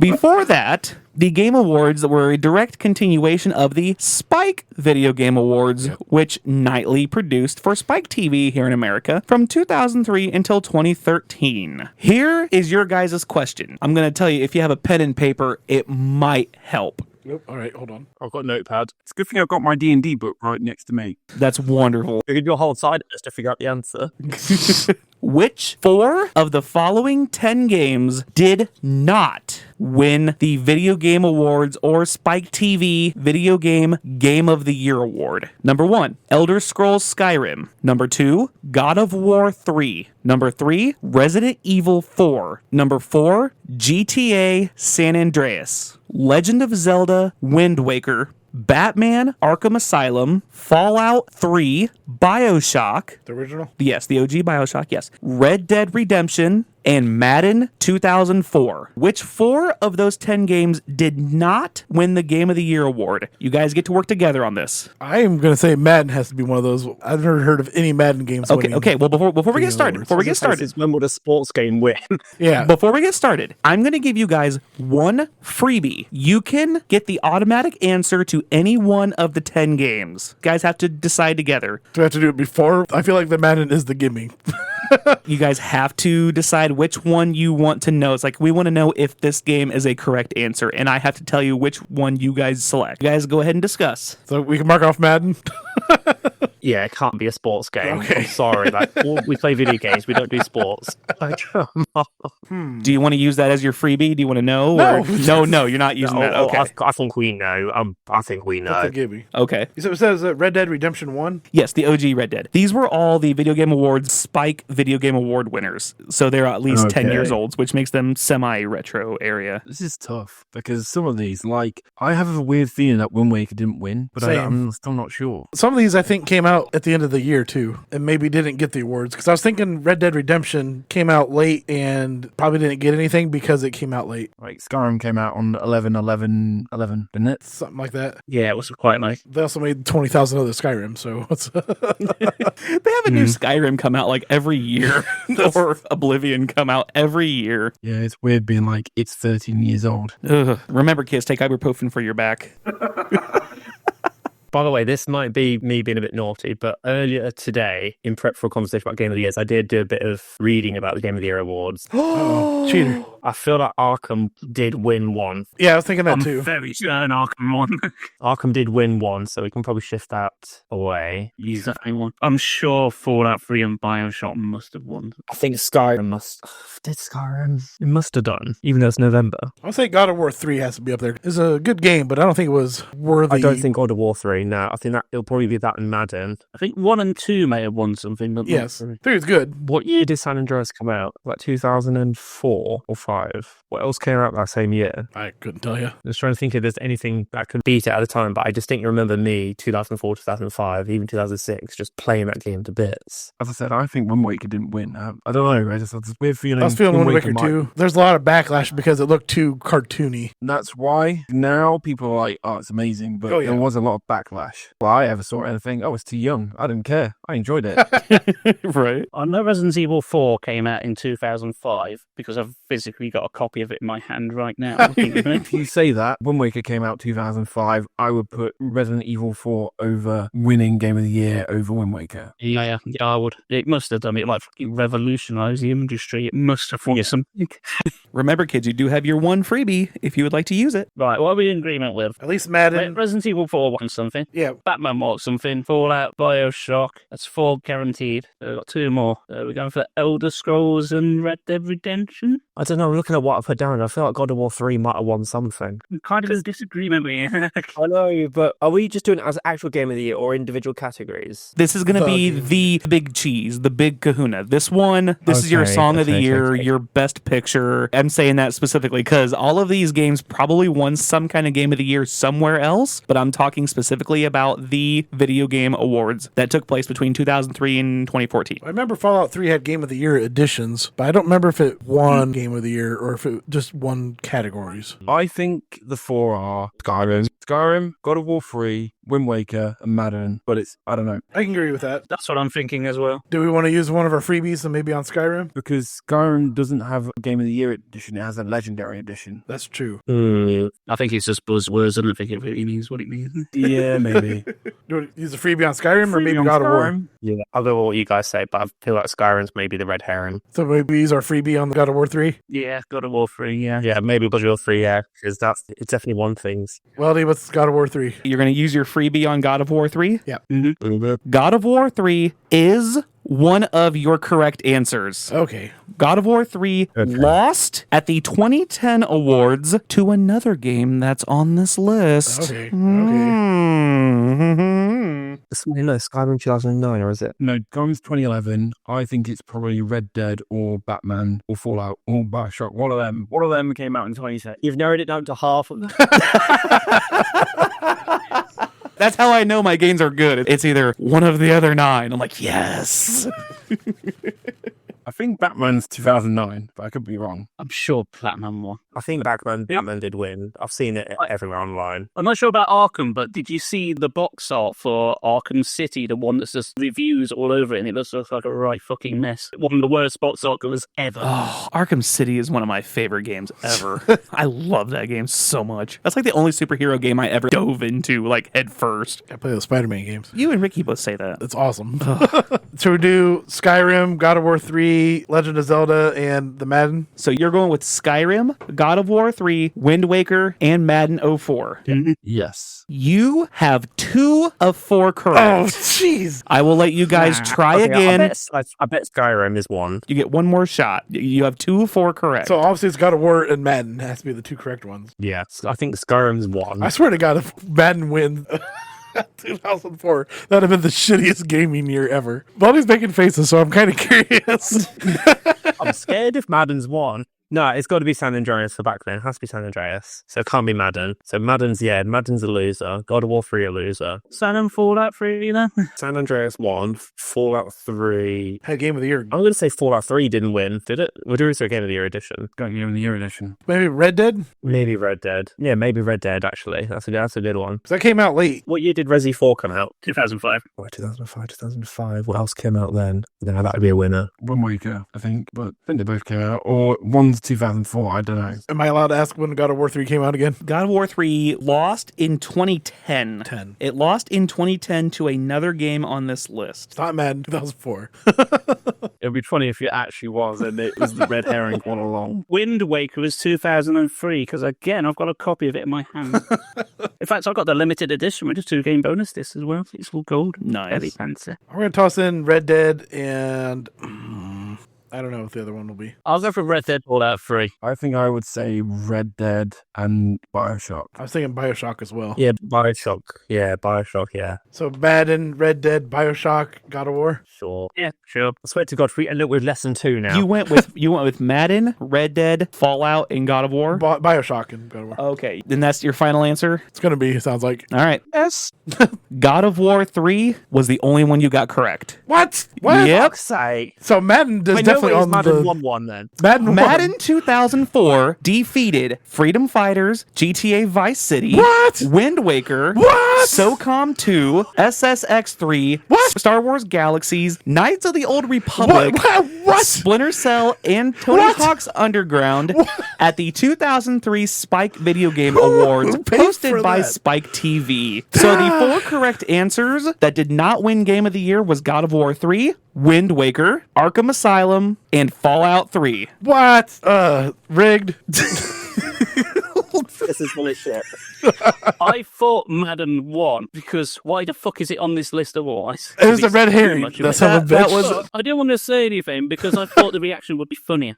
Before that, the Game Awards were a direct continuation of the Spike Video Game Awards, which Knightley produced for Spike TV here in America from 2003 until 2013. Here is your guys' question. I'm going to tell you, if you have a pen and paper, it might help. Nope. All right, hold on. I've got a notepad. It's a good thing I've got my D&D book right next to me. That's wonderful. You could do a whole side of this to figure out the answer. Which 4 of the following 10 games did not win the Video Game Awards or Spike TV Video Game Game of the Year Award? Number 1, Elder Scrolls Skyrim. Number 2, God of War 3. Number 3, Resident Evil 4. Number 4, GTA San Andreas. Legend of Zelda Wind Waker. Batman Arkham Asylum, Fallout 3, BioShock. The original? Yes, the OG BioShock, yes. Red Dead Redemption, and Madden 2004. Which 4 of those 10 games did not win the Game of the Year award? You guys get to work together on this. I am going to say Madden has to be one of those. I've never heard of any Madden games winning. Okay. Well, before we get started, When would a sports game win? Yeah. Before we get started, I'm going to give you guys one freebie. You can get the automatic answer to any one of the 10 games. Guys have to decide together. Do I have to do it before? I feel like the Madden is the gimme. You guys have to decide which one you want to know. It's like, we want to know if this game is a correct answer, and I have to tell you which one you guys select. You guys go ahead and discuss. So we can mark off Madden. Yeah, it can't be a sports game. Okay. I'm sorry. We play video games. We don't do sports. Do you want to use that as your freebie? Do you want to know? No. No, you're not using that. Okay. I think we know. I think we know. That's a gimme. Okay. So it says Red Dead Redemption 1. Yes, the OG Red Dead. These were all the Video Game Awards Spike Video Game Award winners. So they're at least 10 years old, which makes them semi-retro area. This is tough because some of these, like, I have a weird feeling that Wind Waker didn't win, but I'm still not sure. Some of these I think came out at the end of the year too, and maybe didn't get the awards. Because I was thinking Red Dead Redemption came out late and probably didn't get anything because it came out late. Like, Skyrim came out on 11/11/11, didn't it? Something like that. Yeah, it was quite nice. They also made 20,000 other Skyrim, so it's They have a new Skyrim come out like every year, or Oblivion come out every year. Yeah, it's weird being like, it's 13 years old. Ugh. Remember, kids, take ibuprofen for your back. By the way, this might be me being a bit naughty, but earlier today, in prep for a conversation about Game of the Years, I did do a bit of reading about the Game of the Year awards. cheater. I feel like Arkham did win one. Yeah, I was thinking that I'm too. very certain Arkham won. Arkham did win one, so we can probably shift that away. He's definitely won. I'm sure Fallout 3 and BioShock must have won. I think Skyrim must... Did Skyrim? It must have done, even though it's November. I'll say God of War 3 has to be up there. It's a good game, but I don't think it was worthy. I don't think God of War 3, no. I think that it'll probably be that in Madden. I think 1 and 2 may have won something, but Yes, not 3. 3 is good. What year did San Andreas come out? Like 2004 or 5? What else came out that same year? I couldn't tell you. I was trying to think if there's anything that could beat it at the time, but I distinctly remember me, 2004, 2005, even 2006, just playing that game to bits. As I said, I think Wind Waker didn't win. I don't know. I just had this weird feeling. I was feeling Wind Waker might- too. There's a lot of backlash because it looked too cartoony. That's why now people are like, oh, it's amazing. But Oh, yeah. there was a lot of backlash backlash. Well, I ever saw anything. I was too young. I didn't care. I enjoyed it. Right. I know Resident Evil 4 came out in 2005 because I've physically got a copy of it in my hand right now. If you say that, Wind Waker came out 2005, I would put Resident Evil 4 over winning Game of the Year over Wind Waker. Yeah, I would. It must have done it, like fucking revolutionised the industry. It must have for something. Remember, kids, you do have your one freebie if you would like to use it. Right, what are we in agreement with? At least Madden. Resident Evil 4 wants something. Yeah. Batman wants something. Fallout, Bioshock. That's 4 guaranteed. We've got 2 more. We're going for Elder Scrolls and Red Dead Redemption. I don't know, I'm looking at what I put down. I feel like God of War 3 might have won something. I'm kind of in disagreement with you. I know, but are we just doing it as actual Game of the Year or individual categories? This is going to be the big cheese, the big kahuna. This one, this is your song of the year, your best picture. I'm saying that specifically because all of these games probably won some kind of Game of the Year somewhere else, but I'm talking specifically about the video game awards that took place between 2003 and 2014. I remember Fallout 3 had Game of the Year editions, but I don't remember if it won Game of the Year or if it just won categories. I think the 4 are Skyrim, God of War 3, Wind Waker, and Madden, but I don't know. I can agree with that. That's what I'm thinking as well. Do we want to use one of our freebies and maybe on Skyrim? Because Skyrim doesn't have a Game of the Year edition, it has a Legendary edition. That's true. I think it's just buzzwords. I don't think it really means what it means. Yeah, maybe. Do you want to use a freebie on Skyrim or Freebie maybe on God of War? Skyrim? Yeah, I don't know what you guys say, but I feel like Skyrim's maybe the red herring. So maybe we use our freebie on God of War 3? Yeah, God of War 3, yeah. Yeah, maybe God of War 3, yeah, because it's definitely one things. Weldy, what's God of War 3? You're going to use your freebie on God of War 3? Yeah. God of War 3 is one of your correct answers. Okay. God of War 3 lost at the 2010 awards to another game that's on this list. Okay. No, Skyrim 2009, or is it? No, Skyrim's 2011. I think it's probably Red Dead or Batman or Fallout or Bioshock. One of them. One of them came out in 2010. You've narrowed it down to half of them. That's how I know my games are good. It's either one of the other 9. I'm like, yes. I think Batman's 2009, but I could be wrong. I'm sure Platinum won. I think Batman did win. I've seen it everywhere online. I'm not sure about Arkham, but did you see the box art for Arkham City, the one that's just reviews all over it, and it looks like a right fucking mess. One of the worst box art covers ever. Oh, Arkham City is one of my favorite games ever. I love that game so much. That's like the only superhero game I ever dove into, like, head first. I play the Spider-Man games. You and Ricky both say that. It's awesome. So we do Skyrim, God of War 3, Legend of Zelda, and the Madden. So you're going with Skyrim, God of War 3, Wind Waker, and Madden 04. Yes. You have 2 of 4 correct. Oh, jeez. I will let you guys try again. I bet Skyrim is one. You get one more shot. You have 2 of 4 correct. So obviously it's God of War and Madden. It has to be the 2 correct ones. Yeah, I think Skyrim's one. I swear to God, if Madden wins 2004, that'd have been the shittiest gaming year ever. Baldy's making faces, so I'm kind of curious. I'm scared if Madden's one. No, it's got to be San Andreas for back then. It has to be San Andreas. So it can't be Madden. So Madden's a loser. God of War 3 a loser. San and Fallout 3 then? San Andreas won. Fallout 3. Had Game of the Year. I'm going to say Fallout 3 didn't win, did it? Or was there a Game of the Year edition? Got Game of the Year edition. Maybe Red Dead? Maybe Red Dead. Yeah, maybe Red Dead, actually. That's a good one. 'Cause that came out late. What year did Resi 4 come out? 2005. Oh, 2005. What else came out then? No, that would be a winner. Wind Waker, I think, but I think they both came out. Or one's 2004, I don't know. Am I allowed to ask when God of War 3 came out again? God of War 3 lost in 2010. 10. It lost in 2010 to another game on this list. It's not Madden 2004. It would be funny if it actually was, and it was the red herring all along. Wind Waker was 2003, because again, I've got a copy of it in my hand. In fact, I've got the limited edition with a 2-game bonus disc as well. It's all gold. Nice. Very fancy. I'm going to toss in Red Dead and... I don't know what the other one will be. I'll go for Red Dead Fallout 3. I think I would say Red Dead and Bioshock. I was thinking Bioshock as well. Yeah, Bioshock. Yeah. So Madden, Red Dead, Bioshock, God of War. Sure. Yeah, sure. I swear to God, and look, we're lesson 2 now. You went with Madden, Red Dead, Fallout, and God of War? Bioshock and God of War. Okay. Then that's your final answer? It's going to be, it sounds like. All right. Yes. God of War 3 was the only one you got correct. What? What? Yep. Say. So Madden does Wait, no, definitely way is on Madden the 1-1 then. Madden 2004 defeated Freedom Fighters, GTA Vice City, What? Wind Waker, What? SOCOM 2, SSX3, What? Star Wars Galaxies, Knights of the Old Republic, What? Splinter Cell, and Tony What? Hawk's Underground at the 2003 Spike Video Game Awards Who paid for hosted by that? Spike TV. So the 4 correct answers that did not win Game of the Year was God of War 3, Wind Waker, Arkham Asylum, and Fallout 3. What? Rigged. This is bullshit. I thought Madden won because why the fuck is it on this list otherwise? It was a It's red too herring. much of That's it. how the That bitch. was I didn't want to say anything because I thought the reaction would be funnier.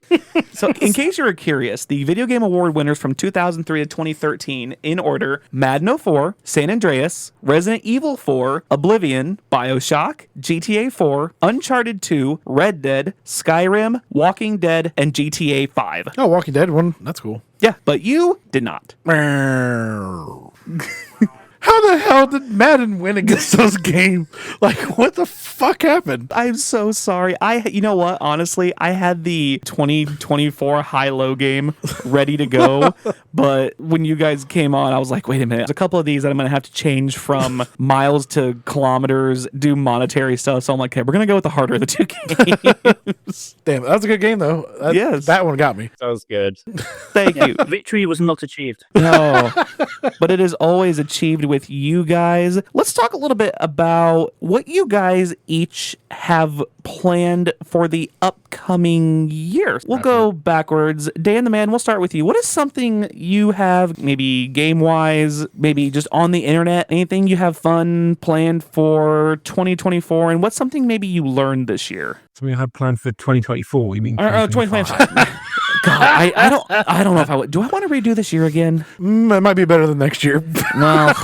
So, in case you were curious, the Video Game Award winners from 2003 to 2013 in order: Madden 04, San Andreas, Resident Evil 4, Oblivion, BioShock, GTA 4, Uncharted 2, Red Dead, Skyrim, Walking Dead, and GTA 5. Oh, Walking Dead one. That's cool. Yeah, but you did not. How the hell did Madden win against those games? Like, what the fuck happened? I'm so sorry. You know what? Honestly, I had the 2024 high-low game ready to go, but when you guys came on, I was like, wait a minute. There's a couple of these that I'm going to have to change from miles to kilometers, do monetary stuff. So I'm like, okay, we're going to go with the harder of the two games. Damn, that was a good game though. Yes. That one got me. That was good. Thank you. Victory was not achieved. No, but it is always achieved with you guys. Let's talk a little bit about what you guys each have planned for the upcoming year. We'll go backwards. Dan the Man, we'll start with you. What is something you have, maybe game-wise, maybe just on the internet, anything you have fun planned for 2024, and what's something maybe you learned this year? Something I had planned for 2024. You mean 2025. God, I don't know if I would. Do I want to redo this year again? It might be better than next year. Well,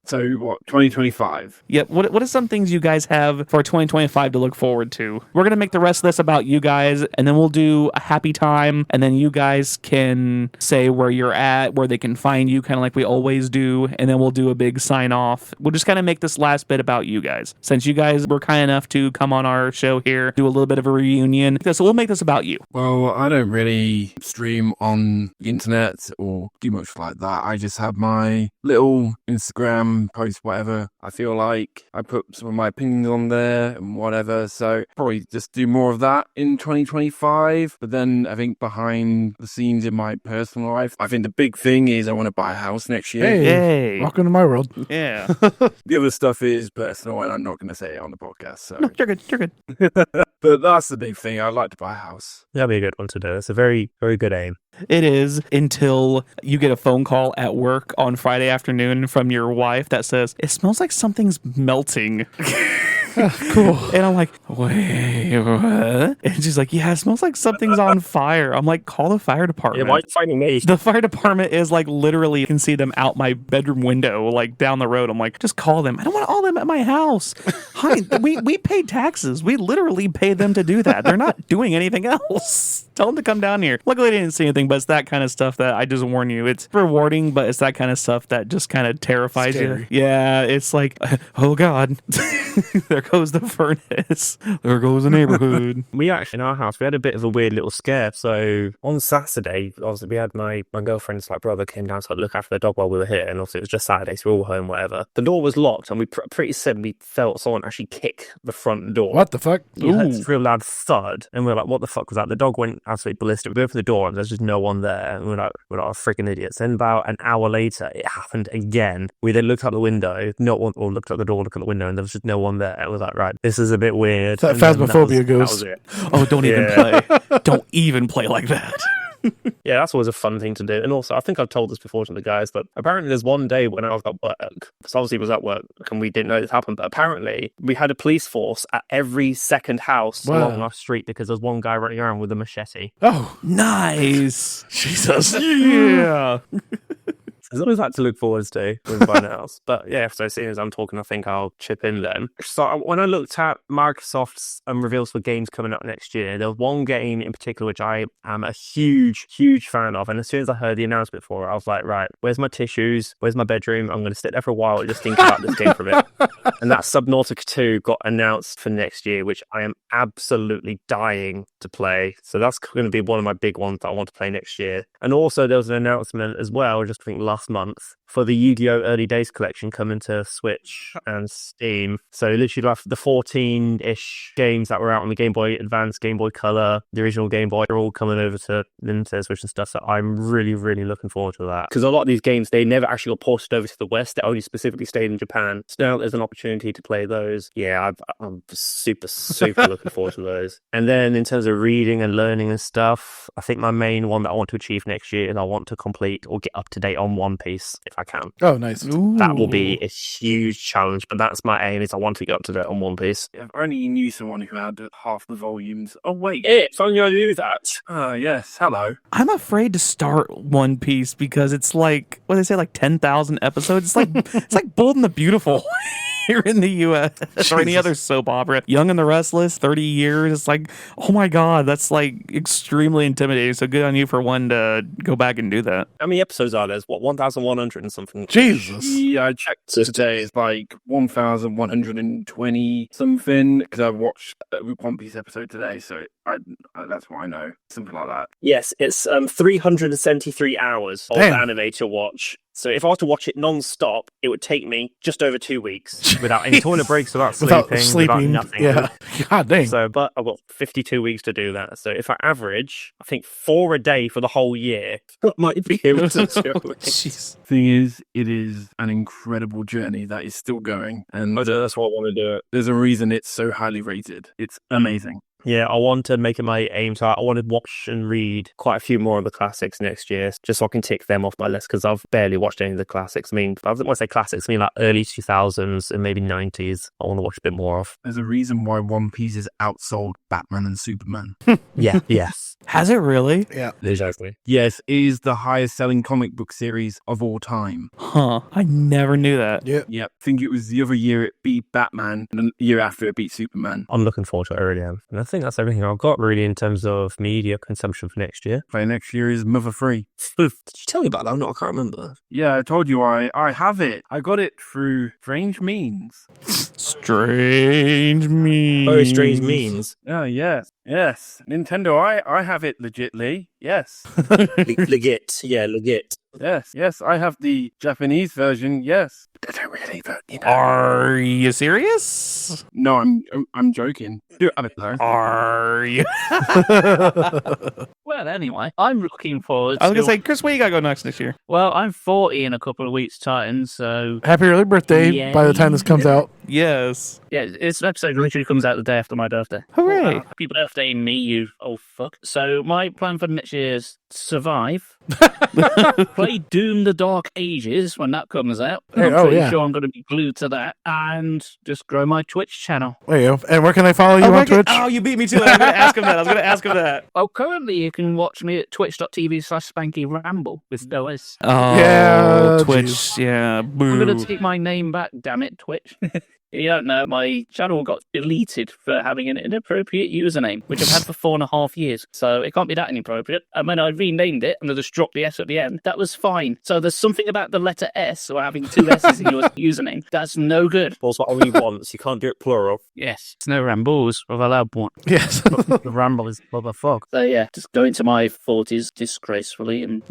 So what? 2025. yeah. What are some things you guys have for 2025 to look forward to? We're gonna make the rest of this about you guys, and then we'll do a happy time, and then you guys can say where you're at, where they can find you, kind of like we always do, and then we'll do a big sign off. We'll just kind of make this last bit about you guys, since you guys were kind enough to come on our show here, do a little bit of a reunion. So we'll make this about you. Well, I don't really stream on the internet or do much like that. I just have my little Instagram post, whatever I feel like. I put some of my opinions on there and whatever. So probably just do more of that in 2025. But then I think behind the scenes in my personal life, I think the big thing is I want to buy a house next year. Hey, Yay. welcome to my world. Yeah. The other stuff is personal and I'm not going to say it on the podcast. So, No, you're good. You're good. but that's the big thing. I'd like to buy a house. That'd be a good one to do. It's a very, very good aim. It is, until you get a phone call at work on Friday afternoon from your wife that says, it smells like something's melting. Cool. And I'm like, wait, what? And she's like, yeah, it smells like something's on fire. I'm like, call the fire Yeah, department. why are you finding me? The fire department is like literally, you can see them out my bedroom window, like down the road. I'm like, just call them. I don't want all them at my house. Hi, we pay taxes. We literally pay them to do that. They're not doing anything else. Tell them to come down here. Luckily, I didn't see anything, but it's that kind of stuff that I just warn you. It's rewarding, but it's that kind of stuff that just kind of terrifies Scary. you. Yeah, it's like, oh God, there goes the furnace. There goes the neighborhood. We actually, in our house, we had a bit of a weird little scare. So on Saturday, obviously, we had my girlfriend's brother came down to look after the dog while we were here. And also, it was just Saturday, so we were all home, whatever. The door was locked, and we pretty said we felt someone actually kick the front door. What the fuck? You heard Ooh. this real loud thud, and we were like, what the fuck was that? The dog went absolutely ballistic. We opened the door, and there's just no one there. And we're like freaking idiots. Then about an hour later, it happened again. We then looked out the window, or looked at the door, looked at the window, and there was just no one there. It was like, right, this is a bit weird. That And then phasmophobia that ghost. was it. Oh, don't even play. Don't even play like that. Yeah, that's always a fun thing to do. And also, I think I've told this before to the guys, but apparently there's one day when I was at work, so obviously it was at work, and we didn't know this happened, but apparently we had a police force at every second house Wow. along our street because there's one guy running around with a machete. Oh, Nice. Jesus. Yeah. There's always that to look forward to with everyone else. But yeah, so seeing as I'm talking, I think I'll chip in then. So when I looked at Microsoft's reveals for games coming up next year, there was one game in particular which I am a huge fan of. And as soon as I heard the announcement for it, I was like, right, where's my tissues? Where's my bedroom? I'm going to sit there for a while and just think about this game for a bit. And that Subnautica 2 got announced for next year, which I am absolutely dying to play. So that's going to be one of my big ones that I want to play next year. And also there was an announcement as well, just I think last month, for the Yu-Gi-Oh! Early Days collection coming to Switch and Steam. So literally like the 14-ish games that were out on the Game Boy Advance, Game Boy Color, the original Game Boy, are all coming over to Nintendo Switch and stuff. So I'm really looking forward to that. Because a lot of these games, they never actually got ported over to the West. They only specifically stayed in Japan. So now there's an opportunity to play those. Yeah, I'm super looking forward to those. And then in terms of reading and learning and stuff, I think my main one that I want to achieve next year is I want to complete or get up to date on One Piece if I can. Oh, nice. That will be a huge challenge, but that's my aim, is I want to get up to date on One Piece. If only knew someone who had half the volumes. Oh, wait. If only I knew that. Yes. Hello. I'm afraid to start One Piece because it's like, what do they say, like 10,000 episodes? It's like Bold and the Beautiful here in the U.S. or any other soap opera. Young and the Restless, 30 years. It's like, oh my God, that's like extremely intimidating. So good on you for one to go back and do that. How many episodes are there? There's 1,100 and something. Jesus. Yeah, I checked today. It's like 1,120 something because I watched a One Piece episode today, so that's what I know. Something like that. Yes, it's 373 hours of Damn. anime to watch. So if I was to watch it non-stop, it would take me just over 2 weeks without any toilet breaks, without sleeping, without nothing. Yeah. God dang. So, but I've got 52 weeks to do that. So if I average, I think 4 a day for the whole year, I might be able to do it. Jeez. Thing is, it is an incredible journey that is still going, and That's why I want to do it. there's a reason it's so highly rated. It's amazing. Yeah, I want to make it my aim. So I want to watch and read quite a few more of the classics next year, just so I can tick them off my list, because I've barely watched any of the classics. I mean, I don't want to say classics, I mean like early 2000s and maybe 90s. I want to watch a bit more of. There's a reason why One Piece has outsold Batman and Superman. Yeah, yes. Has it really? Yeah. Exactly. Yes, it is the highest selling comic book series of all time. Huh. I never knew that. Yeah. Yep. I think it was the other year it beat Batman, and the year after it beat Superman. I'm looking forward to it, I really am. And I think that's everything I've got really in terms of media consumption for next year. Play next year is Mother 3. Did you tell me about that? I can't remember. Yeah, I told you I have it. I got it through strange means. Strange means. Oh, strange means. Oh, yes. Yes. Nintendo, I have it legitly. Yes. Legit. Yeah, legit. Yes. I have the Japanese version. Yes. I don't really, but you know. Are you serious? No, I'm joking. Do have it though. Are you? Well, anyway, I'm looking forward I was to... going to say, Chris, what you got to go next year? Well, I'm 40 in a couple of weeks' time, so... Happy early birthday Yay. by the time this comes out. Yes. Yeah, this episode literally comes out the day after my birthday. Hooray. Happy birthday, me, you old fuck. So my plan for next year is survive, play Doom the Dark Ages when that comes out. I'm pretty sure I'm going to be glued to that, and just grow my Twitch channel. There you go. And where can I follow you on Twitch? Oh, you beat me to it. I was going to ask him that. Oh, currently you can watch me at twitch.tv/SpankyRamble with no S. Oh, Yeah, Twitch. geez. Yeah, I'm boo. going to take my name back, damn it, Twitch. You don't know, my channel got deleted for having an inappropriate username, which I've had for 4.5 years, so it can't be that inappropriate. And when I renamed it, and I just dropped the S at the end, that was fine. So there's something about the letter S, or having 2 S's in your username, that's no good. Also, only once. You can't do it plural. Yes, it's no rambles, or I'll have one. Yes. The ramble is motherfucker. So yeah, just go into my 40s disgracefully and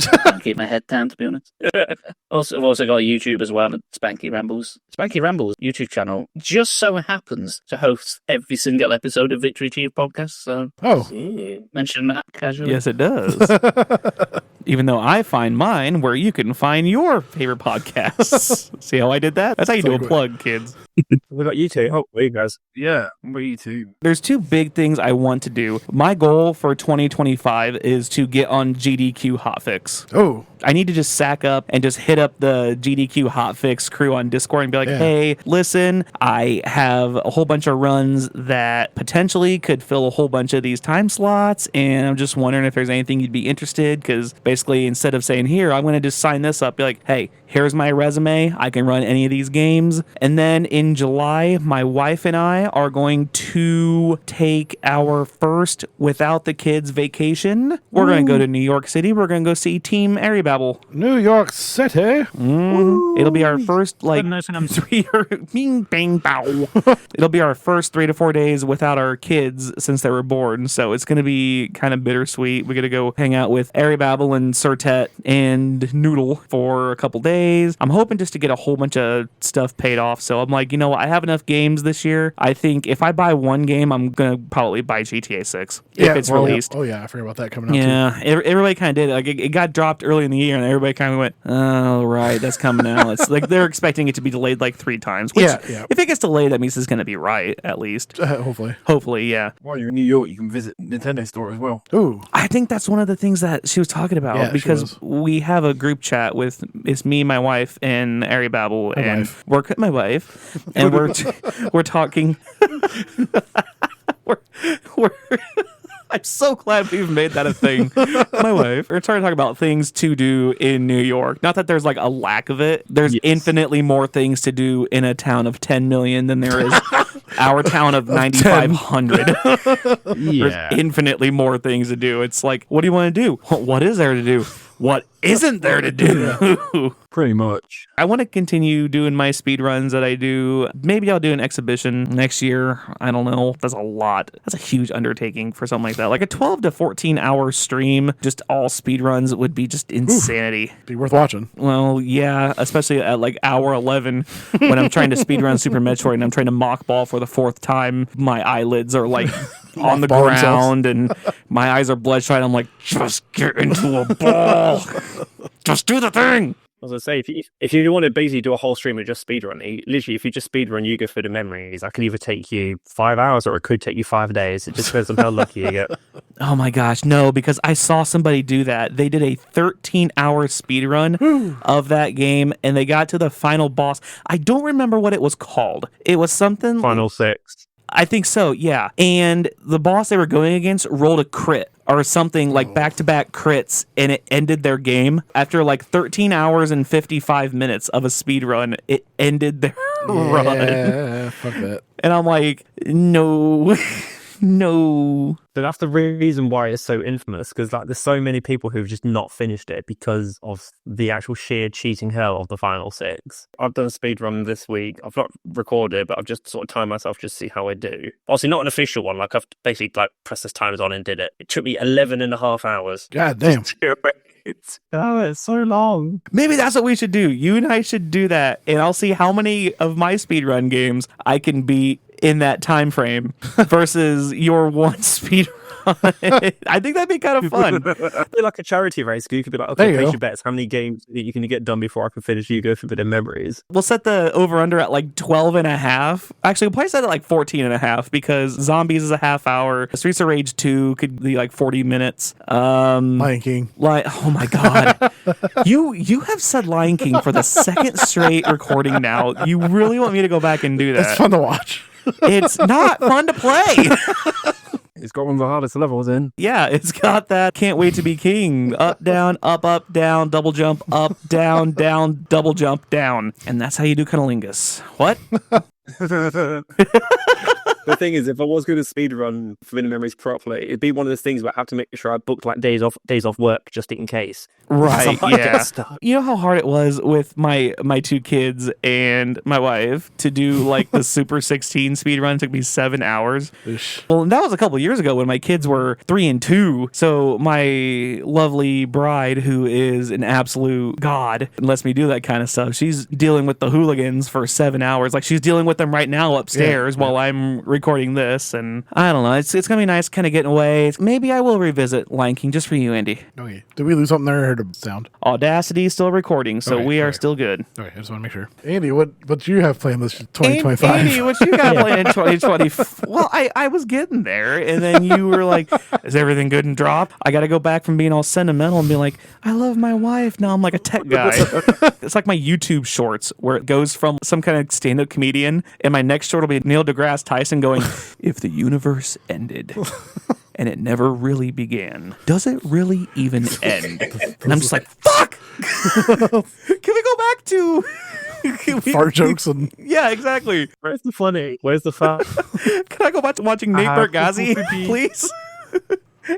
keep my head down, to be honest. I've also got a YouTube as well, Spanky Rambles. Spanky Rambles YouTube channel just so happens to host every single episode of Victory Achieved podcast, so mention that casually. Yes, it does. Even though I find mine where you can find your favorite podcasts. See how I did that? That's how you do a plug, kids. We got you two. Oh, where you guys? Yeah, me too. There's 2 big things I want to do. My goal for 2025 is to get on GDQ Hotfix. Oh. I need to just sack up and just hit up the GDQ hotfix crew on Discord and be like, hey, listen, I have a whole bunch of runs that potentially could fill a whole bunch of these time slots, and I'm just wondering if there's anything you'd be interested, because basically instead of saying, here, I'm going to just sign this up, be like, hey, here's my resume, I can run any of these games. And then in July, my wife and I are going to take our first without the kids vacation. We're going to go to New York City. We're going to go see Team Babel. New York City. It'll be our first bing bang bow. It'll be our first 3 to 4 days without our kids since they were born. So it's going to be kind of bittersweet. We're going to go hang out with Babel and Surtet and Noodle for a couple days. I'm hoping just to get a whole bunch of stuff paid off. So I'm like, I have enough games this year. I think if I buy one game, I'm going to probably buy GTA 6 if it's released. Oh, yeah. I forgot about that coming out. Yeah, everybody kind of did. Like it got dropped early in the year, and everybody kind of went, "Oh, right, that's coming out." It's like they're expecting it to be delayed like 3 times. Which, if it gets delayed, that means it's going to be right at least. Hopefully, yeah. While you're in New York, you can visit Nintendo store as well. Ooh, I think that's one of the things that she was talking about, because we have a group chat with it's me, my wife, and Ari Babel, and we're my wife, and we're talking. we're I'm so glad we've made that a thing. My wife. We're trying to talk about things to do in New York. Not that there's like a lack of it. There's infinitely more things to do in a town of 10 million than there is our town of 9,500. There's infinitely more things to do. It's like, what do you want to do? What is there to do? What isn't there to do? Pretty much. I want to continue doing my speed runs that I do. Maybe I'll do an exhibition next year. I don't know. That's a lot. That's a huge undertaking for something like that. Like a 12 to 14 hour stream, just all speed runs would be just insanity. Be worth watching. Well, yeah, especially at like hour 11 when I'm trying to speed run Super Metroid and I'm trying to mock ball for the 4th time. My eyelids are like on the ground and my eyes are bloodshot. I'm like, just get into a ball. Just do the thing. I was going to say, if you want to basically do a whole stream of just speedrunning, literally, if you just speedrun, you go through the memories, that could either take you 5 hours or it could take you 5 days. It just depends on how lucky you get. Oh my gosh, no, because I saw somebody do that. They did a 13-hour speedrun of that game, and they got to the final boss. I don't remember what it was called. It was something... Final 6. I think so, yeah. And the boss they were going against rolled a crit or something, like back-to-back crits, and it ended their game. After like 13 hours and 55 minutes of a speed run, it ended their run. Yeah, fuck that. And I'm like, no. No. But that's the reason why it's so infamous, because like there's so many people who've just not finished it because of the actual sheer cheating hell of the final 6. I've done a speed run this week. I've not recorded, but I've just sort of timed myself just to see how I do. Obviously not an official one, like I've basically like pressed this timers on and did it. It took me 11 and a half hours. God damn. It's so long. Maybe that's what we should do. You and I should do that, and I'll see how many of my speedrun games I can beat in that time frame versus your one speed run. I think that'd be kind of fun. It'd be like a charity race. You could be like, okay, place your bets. How many games you can get done before I can finish? You go through a bit of memories. We'll set the over-under at like 12 and a half. Actually, we'll probably set it at like 14 and a half because Zombies is a half hour. Streets of Rage 2 could be like 40 minutes. Lion King. Oh my God. You have said Lion King for the second straight recording now. You really want me to go back and do that? It's fun to watch. It's not fun to play. It's got one of the hardest levels in. Yeah, it's got that can't wait to be king. Up, down, down, double jump, up, down, double jump, down. And that's how you do cunnilingus. What? The thing is, if I was going to speedrun Forbidden Memories properly, it'd be one of those things where I have to make sure I booked like days off work just in case. Right, yeah. You know how hard it was with my 2 kids and my wife to do like the Super 16 speedrun? It took me 7 hours. Ish. Well, and that was a couple years ago when my kids were 3 and 2. So my lovely bride, who is an absolute god and lets me do that kind of stuff, she's dealing with the hooligans for 7 hours. Like she's dealing with them right now upstairs while I'm recording this. And I don't know. It's going to be nice kind of getting away. Maybe I will revisit Lion King just for you, Andy. Okay. Did we lose something there? Or heard a sound. Audacity is still recording, so Okay, we are okay. still good. Okay, I just want to make sure. Andy, what do you have planned this 2025? Andy, what you got planned in 2020? Well, I was getting there, and then you were like, is everything good and drop? I got to go back from being all sentimental and be like, I love my wife. Now I'm like a tech guy. It's like my YouTube shorts where it goes from some kind of stand-up comedian, and my next short will be Neil deGrasse Tyson going, if the universe ended and it never really began, does it really even end? And I'm just like, fuck! Can we go back to... Fart jokes and Yeah, exactly. Where's the funny? Where's the fun? Can I go back to watching Nate Bargatze, please?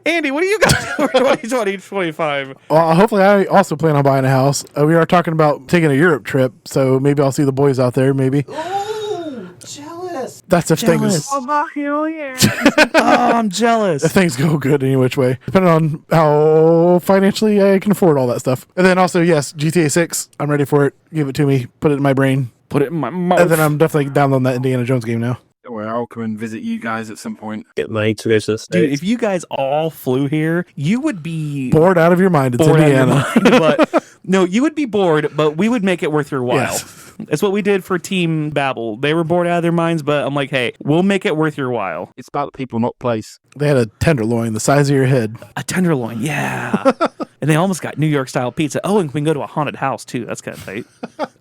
Andy, what do you got for 2025? well, hopefully I also plan on buying a house. We are talking about taking a Europe trip, so maybe I'll see the boys out there. Maybe Oh, jealous. that's if Jealous. I'm jealous. things go good any which way, depending on how financially I can afford all that stuff. And then also, yes, GTA 6. I'm ready for it. Give it to me. Put it in my brain. Put it in my mouth. And then I'm definitely downloading that Indiana Jones game now. Where I'll come and visit you guys at some point. Get money to go to the Dude, States. if you guys all flew here, you would be Bored out of your mind. It's bored out of your Indiana. mind, but no, you would be bored, but we would make it worth your while. Yes. That's what we did for Team Babel. They were bored out of their minds, but I'm like, hey, we'll make it worth your while. It's about the people, not place. They had a tenderloin the size of your head. A tenderloin, yeah. And they almost got New York style pizza. Oh, and we can go to a haunted house too. That's kind of tight.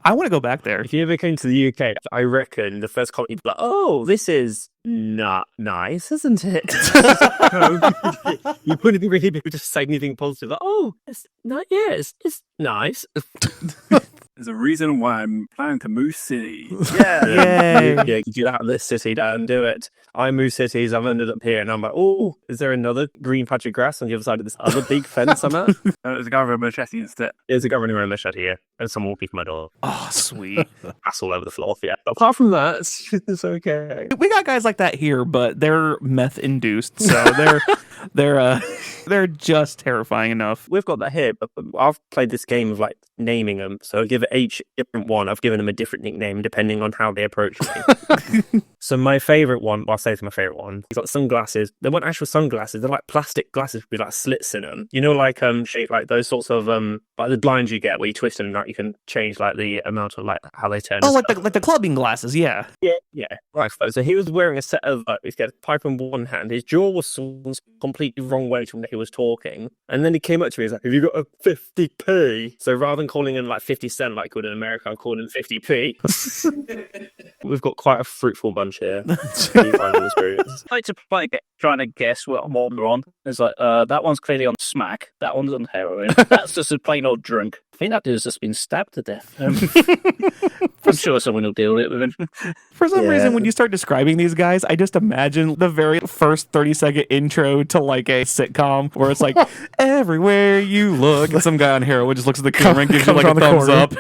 I want to go back there. If you ever came to the UK, I reckon the first comment you'd be like, oh, this is not nice, isn't it? You wouldn't be really able to say anything positive. Like, oh, it's not, yeah, it's nice. There's a reason why I'm planning to move city. Yay. Yeah, you get out of this city down and do it. I move cities, I've ended up here, and I'm like, oh, is there another green patch of grass on the other side of this other big fence I'm at? There's a guy with a machete instead. There's a guy running around the shed here, and someone walking my door. Oh, sweet. That's all over the floor, yeah. But apart from that, it's okay. We got guys like that here, but they're meth induced, so they're just terrifying enough. We've got that here, but I've played this game of like naming them. So I give each different one. I've given them a different nickname depending on how they approach me. So my favorite one, well, I'll say it's my favorite one. He's got sunglasses. They weren't actual sunglasses. They're like plastic glasses with like slits in them. You know, like shape like those sorts of like the blinds you get where you twist them and like you can change like the amount of like how they turn. Oh, like the clubbing glasses, yeah. Yeah. Right. So he was wearing a set of, he's got a pipe in one hand. His jaw was swung completely wrong way to when he was talking. And then he came up to me, he's like, have you got a 50p? So rather than calling him like 50 cent like we would in America, I called him 50p. We've got quite a fruitful bunch here. I like to play trying to guess what I'm on. It's like, that one's clearly on smack. That one's on heroin. That's just a plain old drunk. I think that dude's just been stabbed to death. I'm sure someone will deal with it with him. For some reason, when you start describing these guys, I just imagine the very first 30-second intro to like a sitcom where it's like, everywhere you look, and some guy on heroin just looks at the camera and gives you like a thumbs up.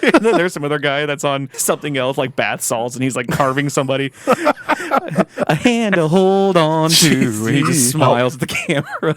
And then there's some other guy that's on something else like bath salts and he's like carving somebody. A hand to hold on to. And he just smiles at the camera.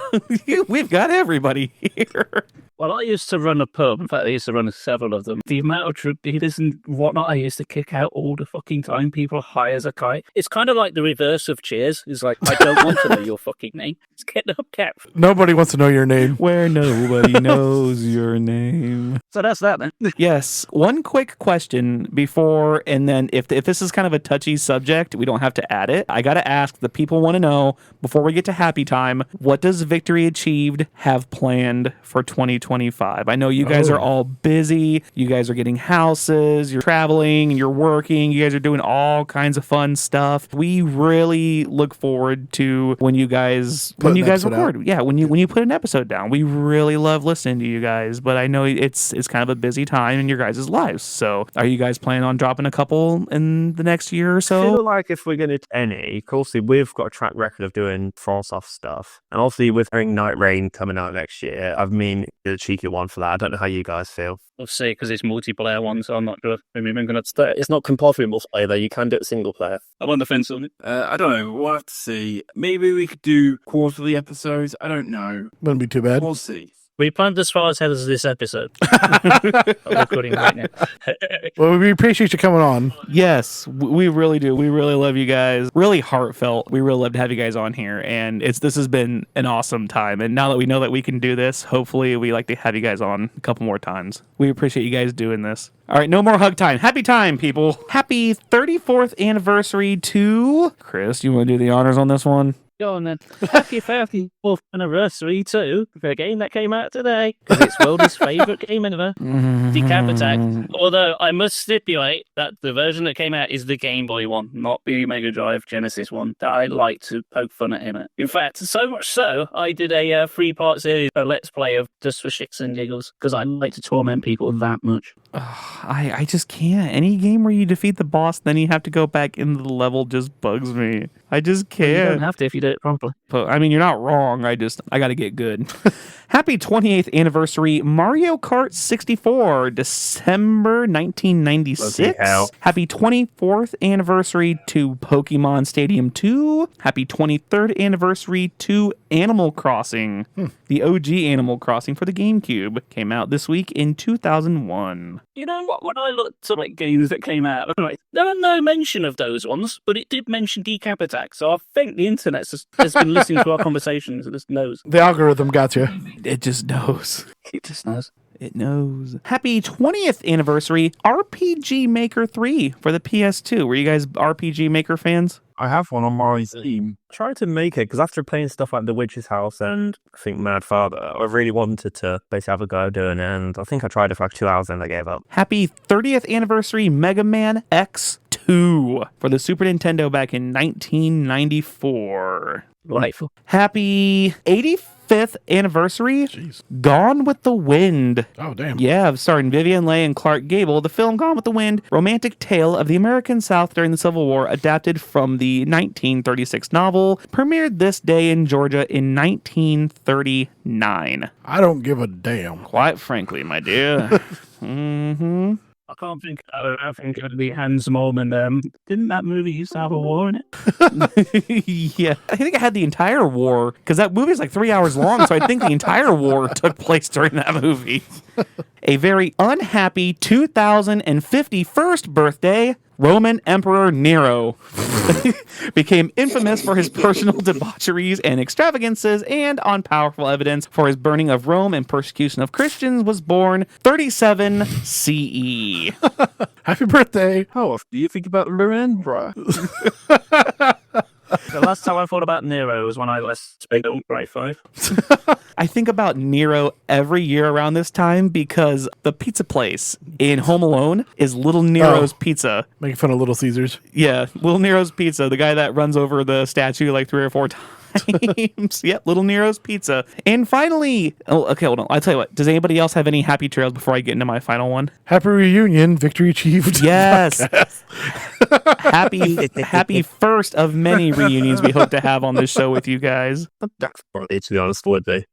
We've got everybody here. Well, I used to run a pub. In fact, I used to run several of them. The amount of drug dealers and whatnot I used to kick out all the fucking time. People high as a kite. It's kind of like the reverse of Cheers. It's like, I don't want to know your fucking name. Just get the hubcap. Nobody wants to know your name. Where nobody knows your name. So that's that then. Yes. One quick question before, and then if this is kind of a touchy subject, we don't have to add it. I got to ask, the people want to know, before we get to happy time, what does Victory Achieved have planned for 2025? I know you guys are all busy. You guys are getting houses. You're traveling. You're working. You guys are doing all kinds of fun stuff. We really look forward to when you guys record. Yeah, when you put an episode down. We really love listening to you guys. But I know it's kind of a busy time in your guys' lives. So are you guys planning on dropping a couple in the next year or I so? feel like if we're going to do any, of course, we've got a track record of doing Frostsoft stuff. And obviously with Night Rain coming out next year, I mean, a cheeky one for that. I don't know how you guys feel. We'll see, because it's multiplayer one, so I'm not sure. Maybe I'm going to It's not compulsory multiplayer, though. You can do it single player. I'm on the fence on it. I don't know. We'll have to see. Maybe we could do quarterly episodes. I don't know. Wouldn't be too bad. We'll see. We planned as far ahead as this episode. I'm recording right now. Well, we appreciate you coming on. Yes, we really do. We really love you guys. Really heartfelt. We really love to have you guys on here, and this has been an awesome time. And now that we know that we can do this, hopefully we like to have you guys on a couple more times. We appreciate you guys doing this. All right, no more hug time. Happy time, people. Happy 34th anniversary to Chris. You want to do the honors on this one? Go on then. Happy 34th anniversary to the game that came out today, because it's World's favourite game ever, Decap Attack. Although I must stipulate that the version that came out is the Game Boy one, not the Mega Drive Genesis one, that I like to poke fun at him at. In fact, so much so, I did a 3-part series, a Let's Play of just for shits and giggles, because I like to torment people that much. I just can't. Any game where you defeat the boss, then you have to go back into the level just bugs me. I just can't. You don't have to if you do it properly. But, I mean, you're not wrong. I got to get good. Happy 28th anniversary, Mario Kart 64, December 1996. Happy 24th anniversary to Pokemon Stadium 2. Happy 23rd anniversary to Animal Crossing. The OG Animal Crossing for the GameCube came out this week in 2001. You know what? When I looked at like games that came out, there were no mention of those ones, but it did mention Decap Attack. So I think the internet has been listening to our conversations and just knows. The algorithm got you. It just knows. It just knows. It knows. Happy 20th anniversary, RPG Maker 3 for the PS2. Were you guys RPG Maker fans? I have one on my Steam. Tried to make it because after playing stuff like The Witch's House and I think Mad Father, I really wanted to basically have a go doing it, and I think I tried it for like 2 hours and I gave up. Happy 30th anniversary, Mega Man X2 for the Super Nintendo back in 1994. Delightful. Happy 85th anniversary, Gone with the Wind. Oh, damn. Yeah, starring Vivian Leigh and Clark Gable. The film Gone with the Wind, romantic tale of the American South during the Civil War, adapted from the 1936 novel, premiered this day in Georgia in 1939. I don't give a damn. Quite frankly, my dear. I can't think. I think it would be Hans Mom, and didn't that movie used to have a war in it? Yeah, I think it had the entire war because that movie is like 3 hours long. So I think the entire war took place during that movie. A very unhappy 2051st birthday, Roman Emperor Nero became infamous for his personal debaucheries and extravagances, and on powerful evidence for his burning of Rome and persecution of Christians, was born 37 CE. Happy birthday. How often do you think about Remember? The last time I thought about Nero was when I was in grade 5. I think about Nero every year around this time because the pizza place in Home Alone is Little Nero's Pizza. Making fun of Little Caesars. Yeah, Little Nero's Pizza, the guy that runs over the statue like 3 or 4 times. Yep, Little Nero's Pizza. And finally, okay, hold on. I'll tell you what. Does anybody else have any happy trails before I get into my final one? Happy reunion. Victory achieved. Yes. happy first of many reunions we hope to have on this show with you guys. That's probably, to be honest, would be.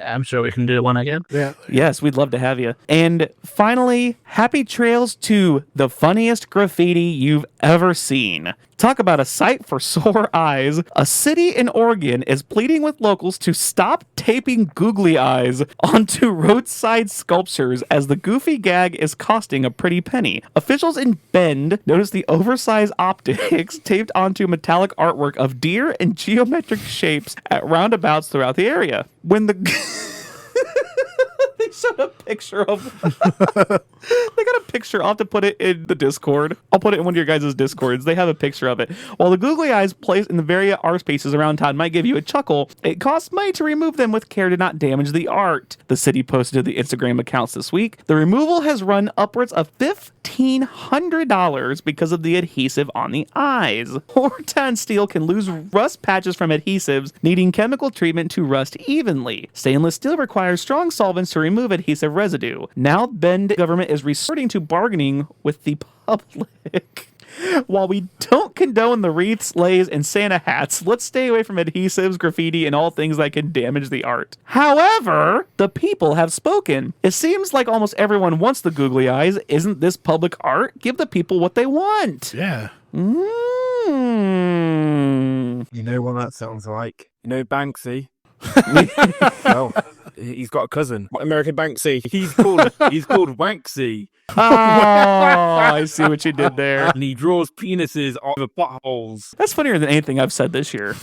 I'm sure we can do one again. Yeah. Yes, we'd love to have you. And finally, happy trails to the funniest graffiti you've ever seen. Talk about a sight for sore eyes. A city in Oregon is pleading with locals to stop taping googly eyes onto roadside sculptures as the goofy gag is costing a pretty penny. Officials in Bend noticed the oversized optics taped onto metallic artwork of deer and geometric shapes at roundabouts throughout the area. When the they showed a picture of they got a picture. I'll have to put it in the Discord. I'll put it in one of your guys' Discords. They have a picture of it. While the googly eyes placed in the various art spaces around town might give you a chuckle, it costs money to remove them with care to not damage the art. The city posted to the Instagram accounts this week. The removal has run upwards of $1,500 because of the adhesive on the eyes. Hortan steel can lose rust patches from adhesives, needing chemical treatment to rust evenly. Stainless steel requires strong solvents to remove adhesive residue. Now Bend government is resorting to bargaining with the public. While we don't condone the wreaths, leis, and Santa hats, let's stay away from adhesives, graffiti, and all things that can damage the art. However, the people have spoken. It seems like almost everyone wants the googly eyes. Isn't this public art? Give the people what they want. Yeah. You know what that sounds like? You know Banksy? Well, He's got a cousin, American Banksy. He's called Wanksy. Oh, I see what you did there. And he draws penises over buttholes. That's funnier than anything I've said this year.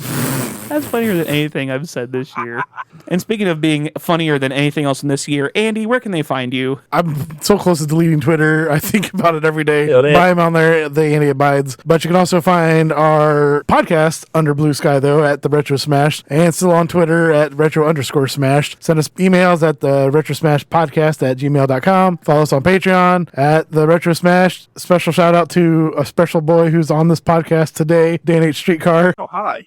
That's funnier than anything I've said this year. And speaking of being funnier than anything else in this year, Andy, where can they find you? I'm so close to deleting Twitter. I think about it every day. Feel it. Buy him on there, the Andy Abides. But you can also find our podcast under Blue Sky, though, at the Retro Smashed, and still on Twitter at retro_smashed. Send us emails at the retrosmashedpodcast@gmail.com. Follow us on Patreon at the Retro Smashed. Special shout out to a special boy who's on this podcast today, Dan H. Streetcar. Oh, hi.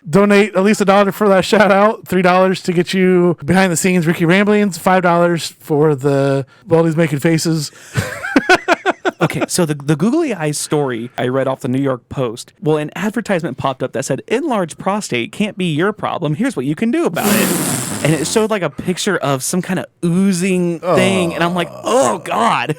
Donate at least $1 for that shout out, $3 to get you behind the scenes Ricky Ramblings, $5 for the Weldy's making faces. Okay, so the googly eyes story I read off the New York Post. Well, an advertisement popped up that said, enlarged prostate can't be your problem. Here's what you can do about it. And it showed like a picture of some kind of oozing thing. And I'm like, oh, God.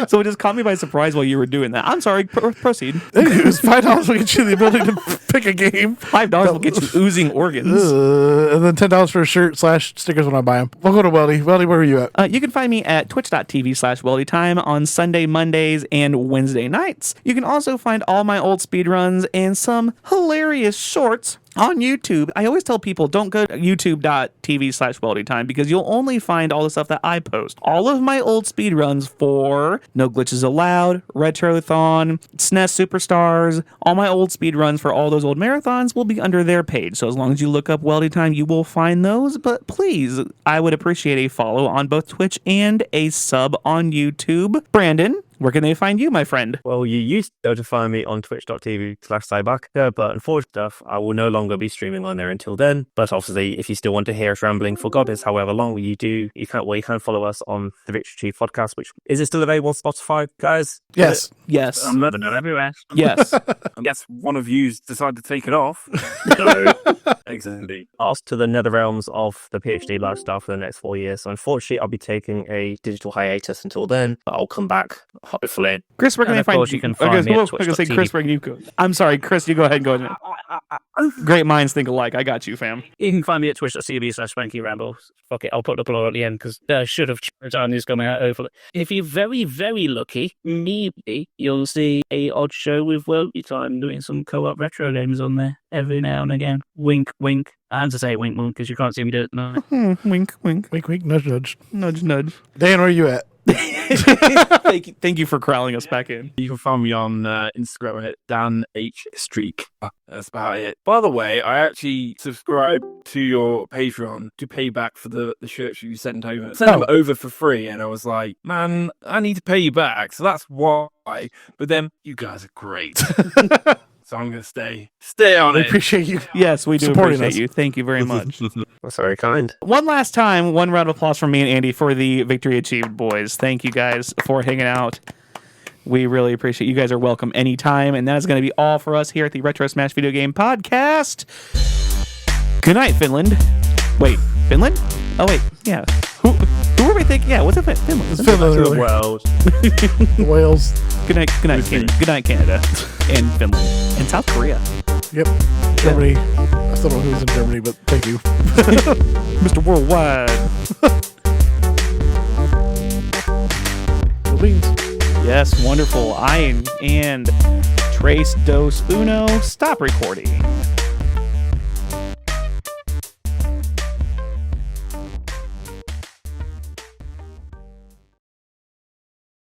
So it just caught me by surprise while you were doing that. I'm sorry, proceed. It was $5 will get you the ability to pick a game. $5 will get you oozing organs. And then $10 for a shirt / stickers when I buy them. We'll go to Weldy. Weldy, where are you at? You can find me at twitch.tv/WeldyTime on Sunday, Mondays, and Wednesday nights. You can also find all my old speedruns and some hilarious shorts on YouTube. I always tell people don't go to youtube.tv/WeldyTime because you'll only find all the stuff that I post. All of my old speedruns for No Glitches Allowed, Retrothon, SNES Superstars, all my old speedruns for all those old marathons will be under their page. So as long as you look up WeldyTime, you will find those. But please, I would appreciate a follow on both Twitch and a sub on YouTube. Brandon, where can they find you, my friend? Well, you used to be able to find me on twitch.tv/Cybak, but unfortunately, I will no longer be streaming on there until then. But obviously, if you still want to hear us rambling for goddess, however long you do, you can follow us on the Victory Chief podcast, which is it still available on Spotify, guys? Yes. Yes. I'm not everywhere. Yes. I guess one of you's decided to take it off. So, exactly. Asked to the nether realms of the PhD lifestyle for the next 4 years. So unfortunately, I'll be taking a digital hiatus until then, but I'll come back, hopefully. Chris, where can And they of find course you? you can find me at I was going to say, twitch.tv. Chris, where can you go? I'm sorry, Chris, you go ahead and go ahead. Great minds think alike. I got you, fam. You can find me at twitch.tv/SpankyRamble. Fuck it, I'll put the blur at the end because I should have done is coming out over. If you're very, very lucky, maybe you'll see a odd show with Weldy Time doing some co-op retro games on there every now and again. Wink, wink. I have to say wink, wink because you can't see me do it tonight. Wink, wink. Wink, wink, nudge, nudge. Nudge, nudge. Dan, where are you at? Thank you for crowding us back in. You can find me on Instagram at Dan H. Streak. That's about it. By the way, I actually subscribed to your Patreon to pay back for the shirts you sent over. I sent them over for free, and I was like, man, I need to pay you back. So that's why. But then, you guys are great. So I'm going to stay on We it. appreciate you. Yes, we do Supporting appreciate us. you. Thank you very much. That's very kind. One last time, one round of applause from me and Andy for the victory achieved, boys. Thank you guys for hanging out. We really appreciate you guys are welcome anytime. And that is going to be all for us here at the Retro Smash Video Game Podcast. Good night, Finland. Wait, Finland? Oh, wait, yeah. Who were we thinking? Yeah, what's it? Finland. It's Finland, To the really. world. The Wales. Good night, Canada. Good night, Canada. And Finland. And South Korea. Yep. Germany. I still don't know who's in Germany, but thank you. Mr. Worldwide. No beans. Yes, wonderful. And Trace Dos Uno, stop recording.